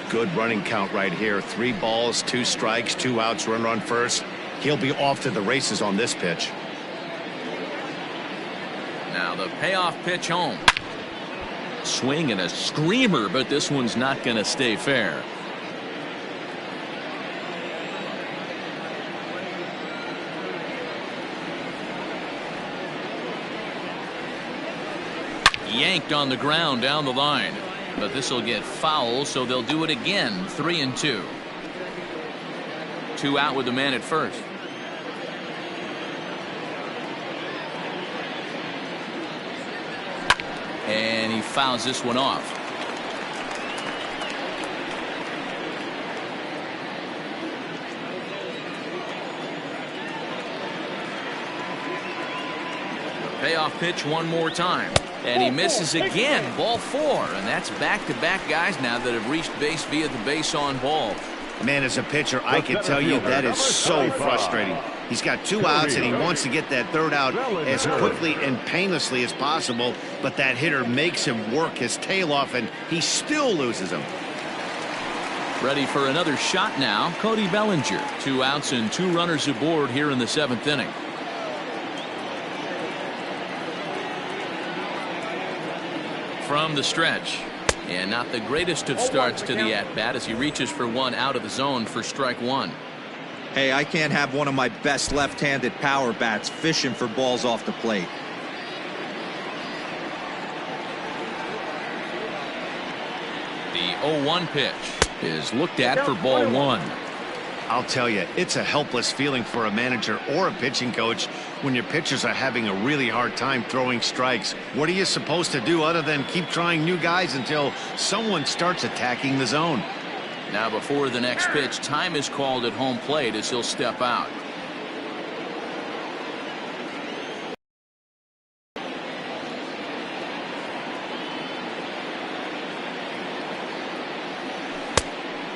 Good running count right here. 3 balls, 2 strikes, 2 outs, runner on first. He'll be off to the races on this pitch. Now the payoff pitch home. Swing and a screamer, but this one's not going to stay fair. Yanked on the ground down the line. But this will get foul, so they'll do it again. 3-2. 2 out with the man at first. And he fouls this one off. Payoff pitch one more time. And he misses again. Ball 4. And that's back-to-back guys now that have reached base via the base on ball. Man, as a pitcher, I can tell you that is so frustrating. He's got 2 outs, and he wants to get that 3rd out as quickly and painlessly as possible, but that hitter makes him work his tail off, and he still loses him. Ready for another shot now, Cody Bellinger. 2 outs and 2 runners aboard here in the 7th inning. From the stretch. And not the greatest of starts to the at-bat as he reaches for 1 out of the zone for strike 1. Hey, I can't have one of my best left-handed power bats fishing for balls off the plate. The 0-1 pitch is looked at for ball 1. I'll tell you, it's a helpless feeling for a manager or a pitching coach when your pitchers are having a really hard time throwing strikes. What are you supposed to do other than keep trying new guys until someone starts attacking the zone? Now before the next pitch, time is called at home plate as he'll step out.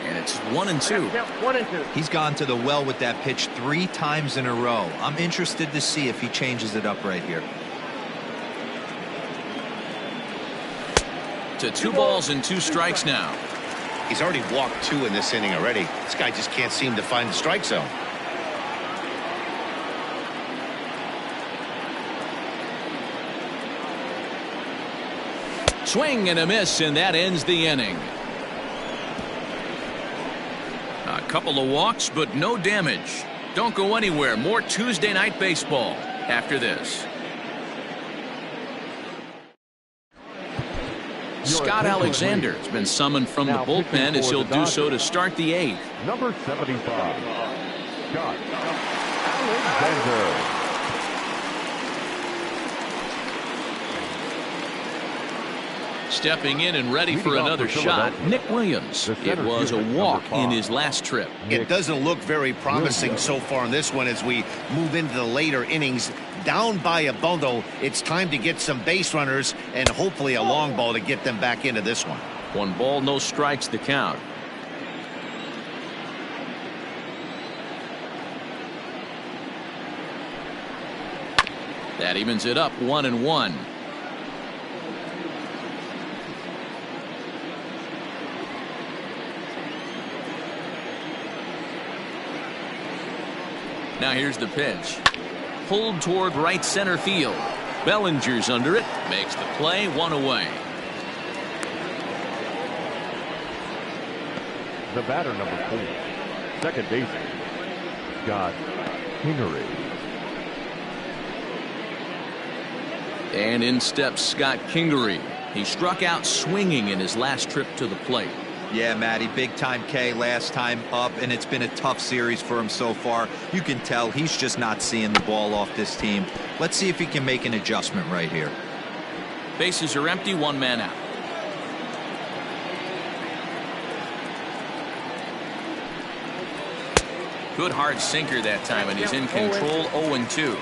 And it's 1-2. 1-2. He's gone to the well with that pitch 3 times in a row. I'm interested to see if he changes it up right here. To 2 balls and 2 strikes now. He's already walked 2 in this inning already. This guy just can't seem to find the strike zone. Swing and a miss, and that ends the inning. A couple of walks, but no damage. Don't go anywhere. More Tuesday Night Baseball after this. Scott Alexander has been summoned from the bullpen as he'll do so to start the 8th. Number 75, Scott Alexander. Stepping in and ready for another shot, Nick Williams. It was a walk in his last trip. It doesn't look very promising so far in this one as we move into the later innings. Down by a bundle, it's time to get some base runners and hopefully a long ball to get them back into this one. 1 ball, no strikes the count. That evens it up 1-1. Now here's the pitch. Pulled toward right center field. Bellinger's under it. Makes the play. 1 away. The batter, number 4, second baseman, Scott Kingery. And in steps Scott Kingery. He struck out swinging in his last trip to the plate. Yeah, Matty, big time K last time up, and it's been a tough series for him so far. You can tell he's just not seeing the ball off this team. Let's see if he can make an adjustment right here. Bases are empty, 1 man out. Good hard sinker that time, and he's in control. 0-2.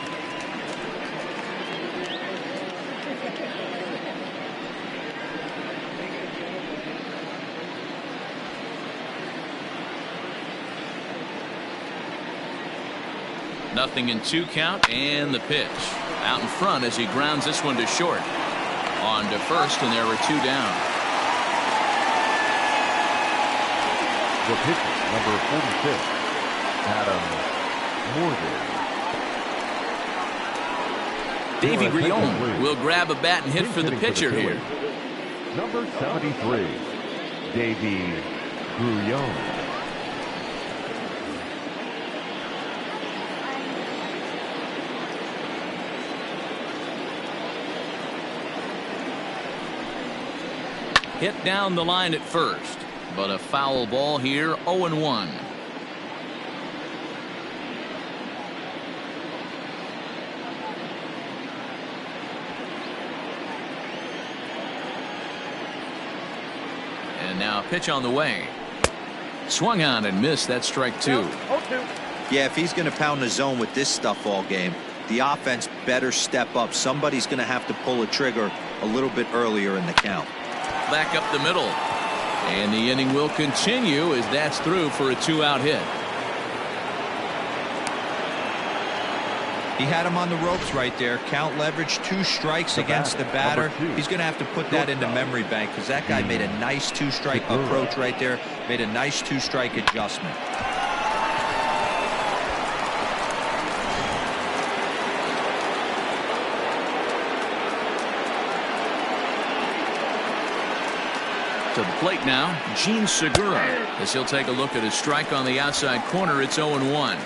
Nothing in 2 count, and the pitch out in front as he grounds this one to short. On to first, and there were 2 down. The pitcher, number 46, Adam Morgan. Davey Grion will grab a bat and hit for the pitcher here. Number 73, Davey Grion. Hit down the line at first, but a foul ball here, 0-1. And now a pitch on the way. Swung on and missed. That strike two. Yeah, if he's going to pound the zone with this stuff all game, the offense better step up. Somebody's going to have to pull a trigger a little bit earlier in the count. Back up the middle. And the inning will continue as that's through for a 2-out hit. He had him on the ropes right there. Count leverage, 2 strikes against the batter. He's going to have to put that into memory bank because that guy made a nice 2-strike approach right there. Made a nice 2-strike adjustment. To the plate now, Gene Segura, as he'll take a look at his strike on the outside corner. It's 0-1.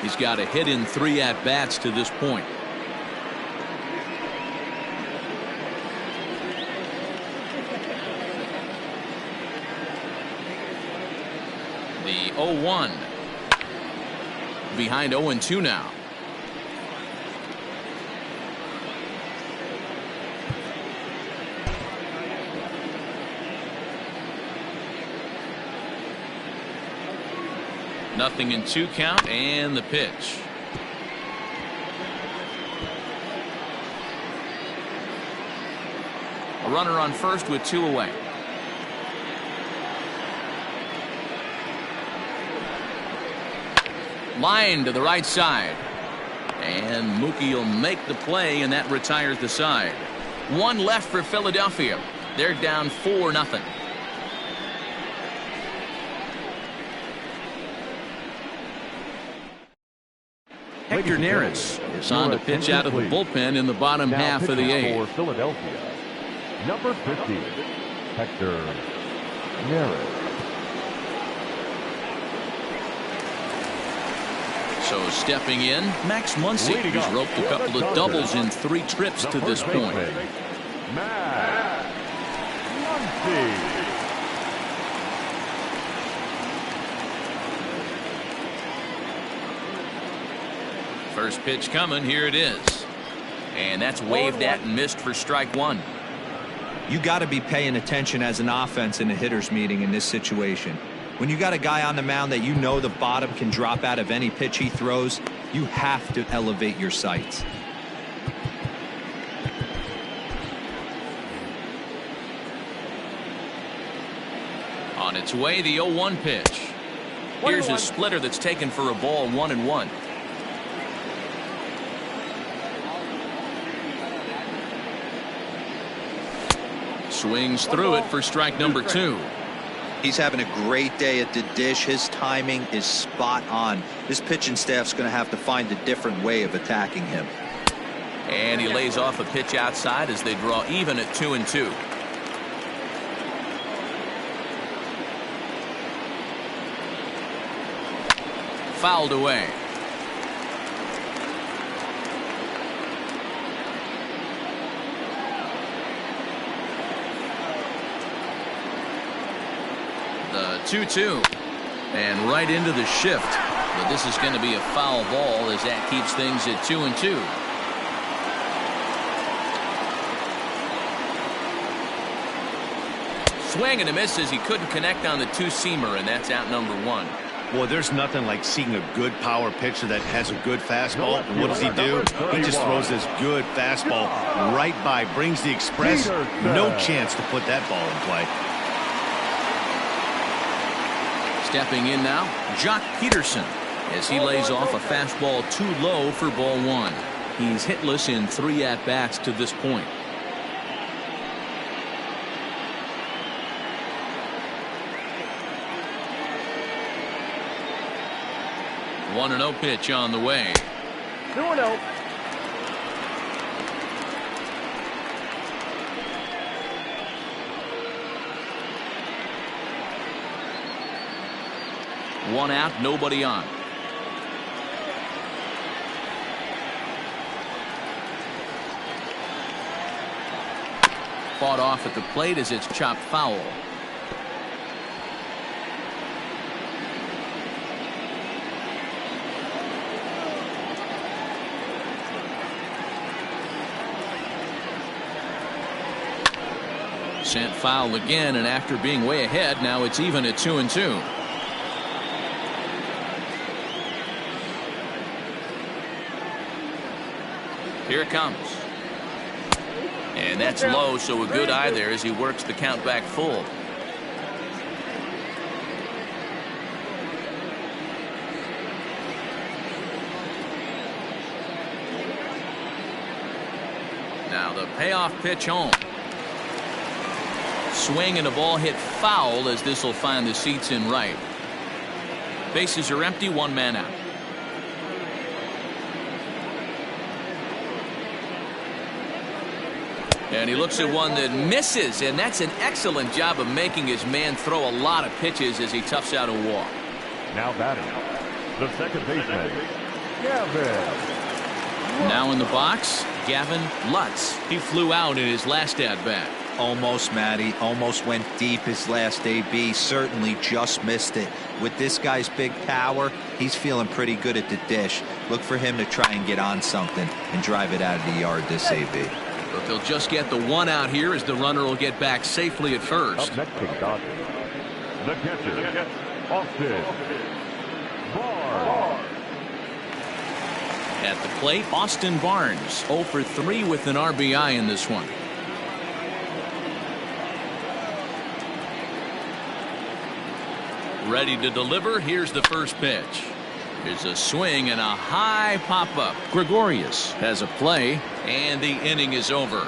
He's got a hit in 3 at-bats to this point. The 0-1. Behind 0-2 now. Nothing in 2 count, and the pitch. A runner on first with 2 away. Line to the right side. And Mookie will make the play, and that retires the side. 1 left for Philadelphia. They're down 4-0. Hector Neris is on to pitch out of the bullpen in the bottom half of the 8th. For Philadelphia, number 50, Hector Neris. So stepping in, Max Muncy, who's roped a couple of doubles in 3 trips to this point. Max Muncy. First pitch coming. Here it is. And that's waved at and missed for strike 1. You got to be paying attention as an offense in a hitter's meeting in this situation. When you got a guy on the mound that you know the bottom can drop out of any pitch he throws, you have to elevate your sights. On its way, the 0-1 pitch. Here's a splitter that's taken for a ball, 1-1. Swings through it for strike number 2. He's having a great day at the dish. His timing is spot on. His pitching staff's going to have to find a different way of attacking him. And he lays off a pitch outside as they draw even at 2-2. Fouled away. The 2-2. And right into the shift. But this is going to be a foul ball as that keeps things at 2-2. Swing and a miss as he couldn't connect on the 2-seamer, and that's out number 1. Well, there's nothing like seeing a good power pitcher that has a good fastball. And what does he do? He just throws this good fastball right by, brings the express. No chance to put that ball in play. Stepping in now, Jock Peterson, as he lays off a fastball too low for ball 1. He's hitless in 3 at-bats to this point. 1-0 pitch on the way. 2-0. One out, nobody on. Fought off at the plate as it's chopped foul. Sent foul again, and after being way ahead, now it's even at 2-2. Here it comes. And that's low, so a good eye there as he works the count back full. Now the payoff pitch home. Swing and a ball hit foul as this will find the seats in right. Bases are empty, one man out. And he looks at one that misses, and that's an excellent job of making his man throw a lot of pitches as he toughs out a walk. Now batting, the second baseman, Gavin. Now in the box, Gavin Lutz. He flew out in his last at-bat. Almost, Matty. Almost went deep his last AB. Certainly just missed it. With this guy's big power, he's feeling pretty good at the dish. Look for him to try and get on something and drive it out of the yard this AB. But they'll just get the one out here as the runner will get back safely at first. Up next for the Dodgers, the catcher, Austin Barnes. At the plate, Austin Barnes 0 for 3 with an RBI in this one. Ready to deliver. Here's the first pitch. Here's a swing and a high pop-up. Gregorius has a play, and the inning is over.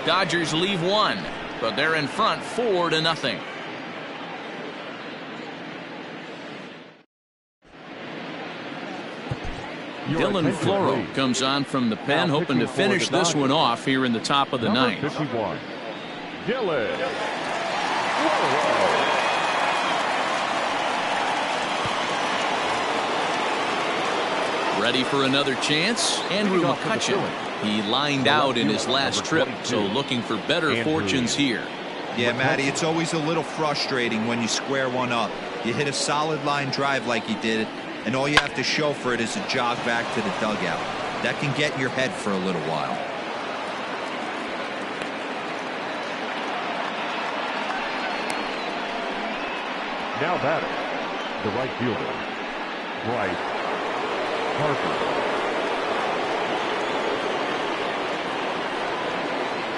Dodgers leave one, but they're in front 4-0. Dylan Floro comes on from the pen, hoping to finish this one off here in the top of the ninth. 51, Dylan Floro. Ready for another chance? Andrew McCutcheon. He lined out in his last trip, so looking for better fortunes here. Yeah, Matty, it's always a little frustrating when you square one up. You hit a solid line drive like he did, and all you have to show for it is a jog back to the dugout. That can get in your head for a little while. Now batting, the right fielder, Bryce Harper.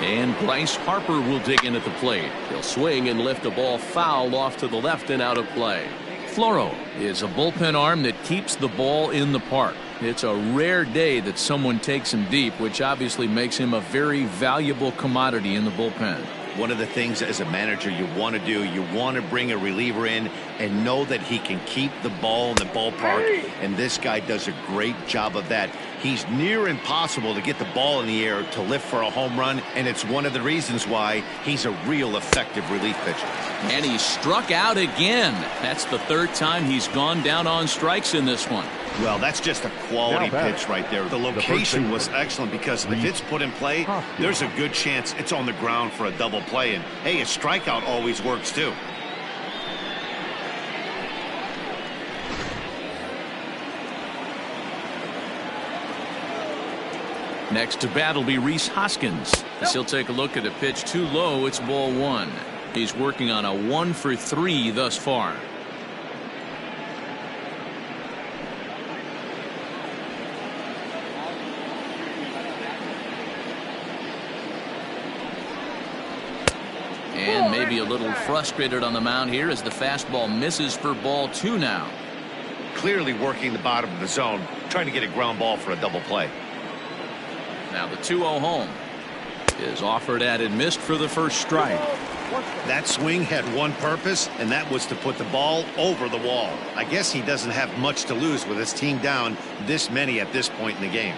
And Bryce Harper will dig in at the plate. He'll swing and lift a ball foul off to the left and out of play. Floro is a bullpen arm that keeps the ball in the park. It's a rare day that someone takes him deep, which obviously makes him a very valuable commodity in the bullpen. One of the things as a manager you want to do, you want to bring a reliever in and know that he can keep the ball in the ballpark, and this guy does a great job of that. He's near impossible to get the ball in the air to lift for a home run, and it's one of the reasons why he's a real effective relief pitcher. And he struck out again. That's the third time he's gone down on strikes in this one. Well, that's just a quality pitch right there. The location was excellent because if it's put in play, there's a good chance it's on the ground for a double play. And, hey, a strikeout always works, too. Next to bat will be Rhys Hoskins. As he'll take a look at a pitch too low, it's ball one. He's working on a 1 for 3 thus far. And maybe a little frustrated on the mound here as the fastball misses for ball 2 now. Clearly working the bottom of the zone, trying to get a ground ball for a double play. Now the 2-0 home is offered at and missed for the first strike. That swing had one purpose, and that was to put the ball over the wall. I guess he doesn't have much to lose with his team down this many at this point in the game.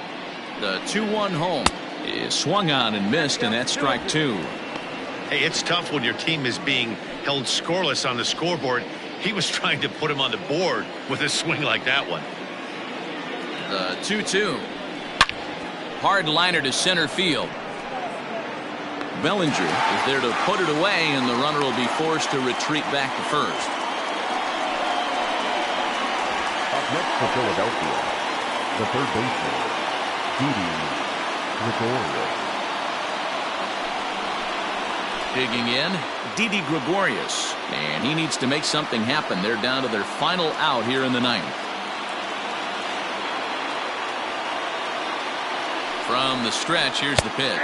The 2-1 home is swung on and missed, and that's strike 2. Hey, it's tough when your team is being held scoreless on the scoreboard. He was trying to put him on the board with a swing like that one. The 2-2. Hard liner to center field. Bellinger is there to put it away, and the runner will be forced to retreat back to first. Up next for Philadelphia, the third baseman, Didi Gregorius. Digging in, Didi Gregorius. And he needs to make something happen. They're down to their final out here in the ninth. From the stretch, here's the pitch.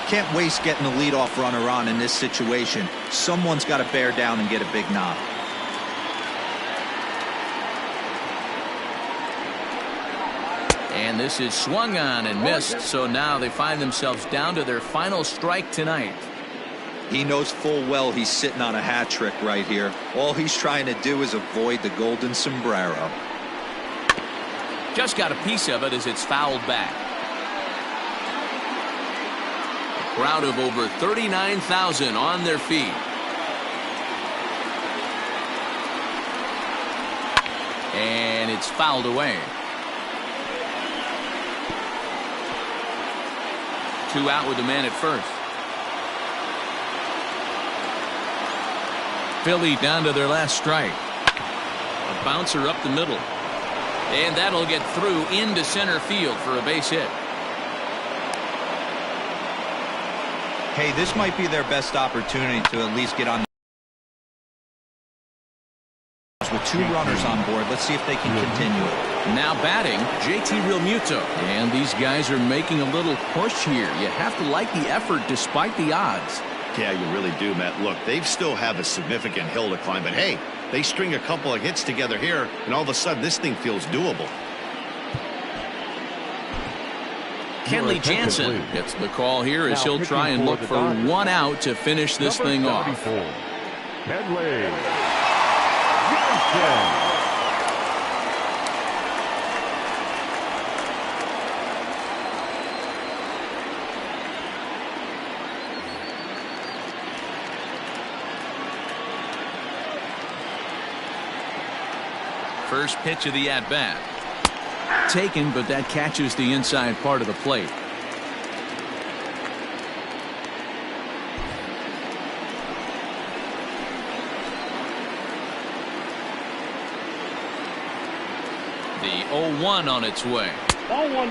Can't waste getting the leadoff runner on in this situation. Someone's got to bear down and get a big knock. And this is swung on and missed, so now they find themselves down to their final strike tonight. He knows full well he's sitting on a hat trick right here. All he's trying to do is avoid the golden sombrero. Just got a piece of it as it's fouled back. A crowd of over 39,000 on their feet. And it's fouled away. 2 out with the man at first. Philly down to their last strike. A bouncer up the middle. And that'll get through into center field for a base hit. Hey, this might be their best opportunity to at least get on. With 2 runners on board, let's see if they can continue it. Now batting, JT Realmuto. And these guys are making a little push here. You have to like the effort despite the odds. Yeah, you really do, Matt. Look, they still have a significant hill to climb, but hey, they string a couple of hits together here, and all of a sudden this thing feels doable. Kenley Jansen gets the call here as he'll try and look for 1 out to finish this thing off. Kenley Jansen. First pitch of the at-bat. Taken, but that catches the inside part of the plate. The 0-1 on its way. 0-1.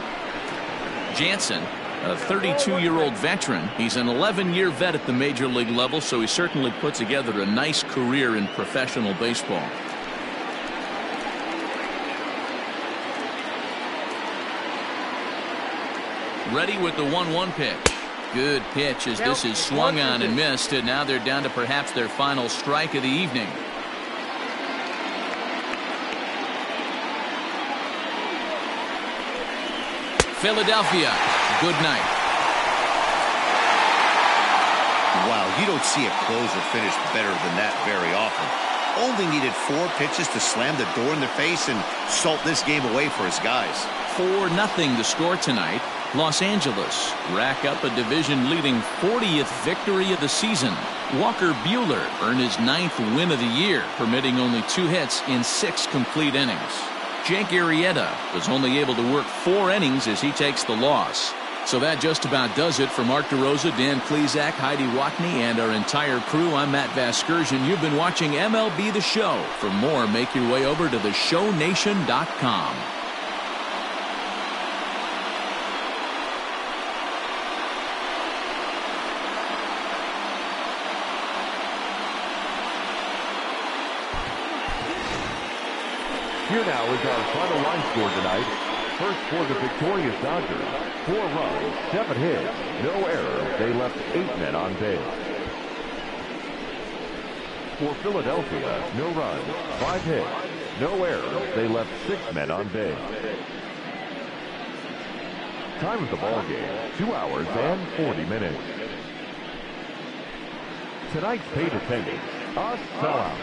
Jansen, a 32-year-old veteran. He's an 11-year vet at the major league level, so he certainly put together a nice career in professional baseball. Ready with the 1-1 pitch. Good pitch as this is swung on and missed, and now they're down to perhaps their final strike of the evening. Philadelphia, good night. Wow, you don't see a closer finish better than that very often. Only needed 4 pitches to slam the door in their face and salt this game away for his guys. 4-0 the score tonight. Los Angeles rack up a division-leading 40th victory of the season. Walker Buehler earned his 9th win of the year, permitting only 2 hits in 6 complete innings. Jake Arrieta was only able to work 4 innings as he takes the loss. So that just about does it for Mark DeRosa, Dan Klezak, Heidi Watney, and our entire crew. I'm Matt Vasgersian. You've been watching MLB The Show. For more, make your way over to theshownation.com. Here now is our final line score tonight. First for the victorious Dodgers, 4 runs, 7 hits, no errors. They left 8 men on base. For Philadelphia, no runs, 5 hits, no errors. They left 6 men on base. Time of the ball game, 2 hours and 40 minutes. Tonight's paid attendance, a sellout,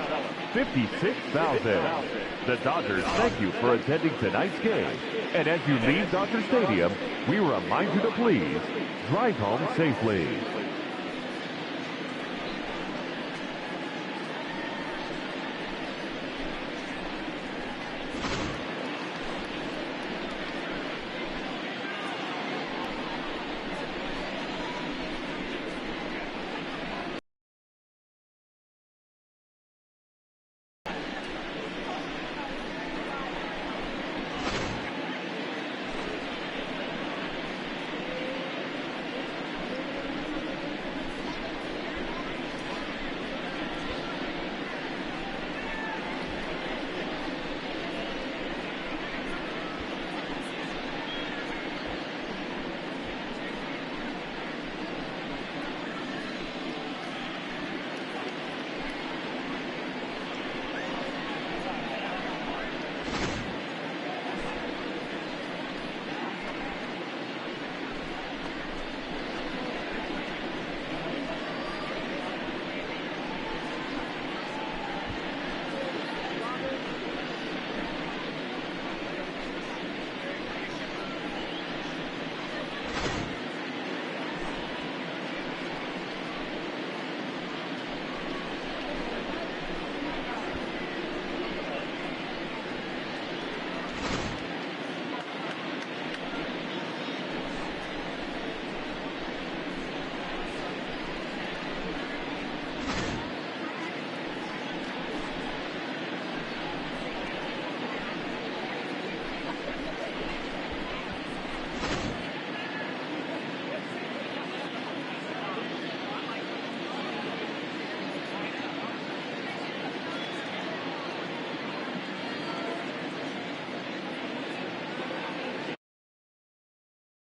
56,000. The Dodgers thank you for attending tonight's game. And as you leave Dodger Stadium, we remind you to please drive home safely.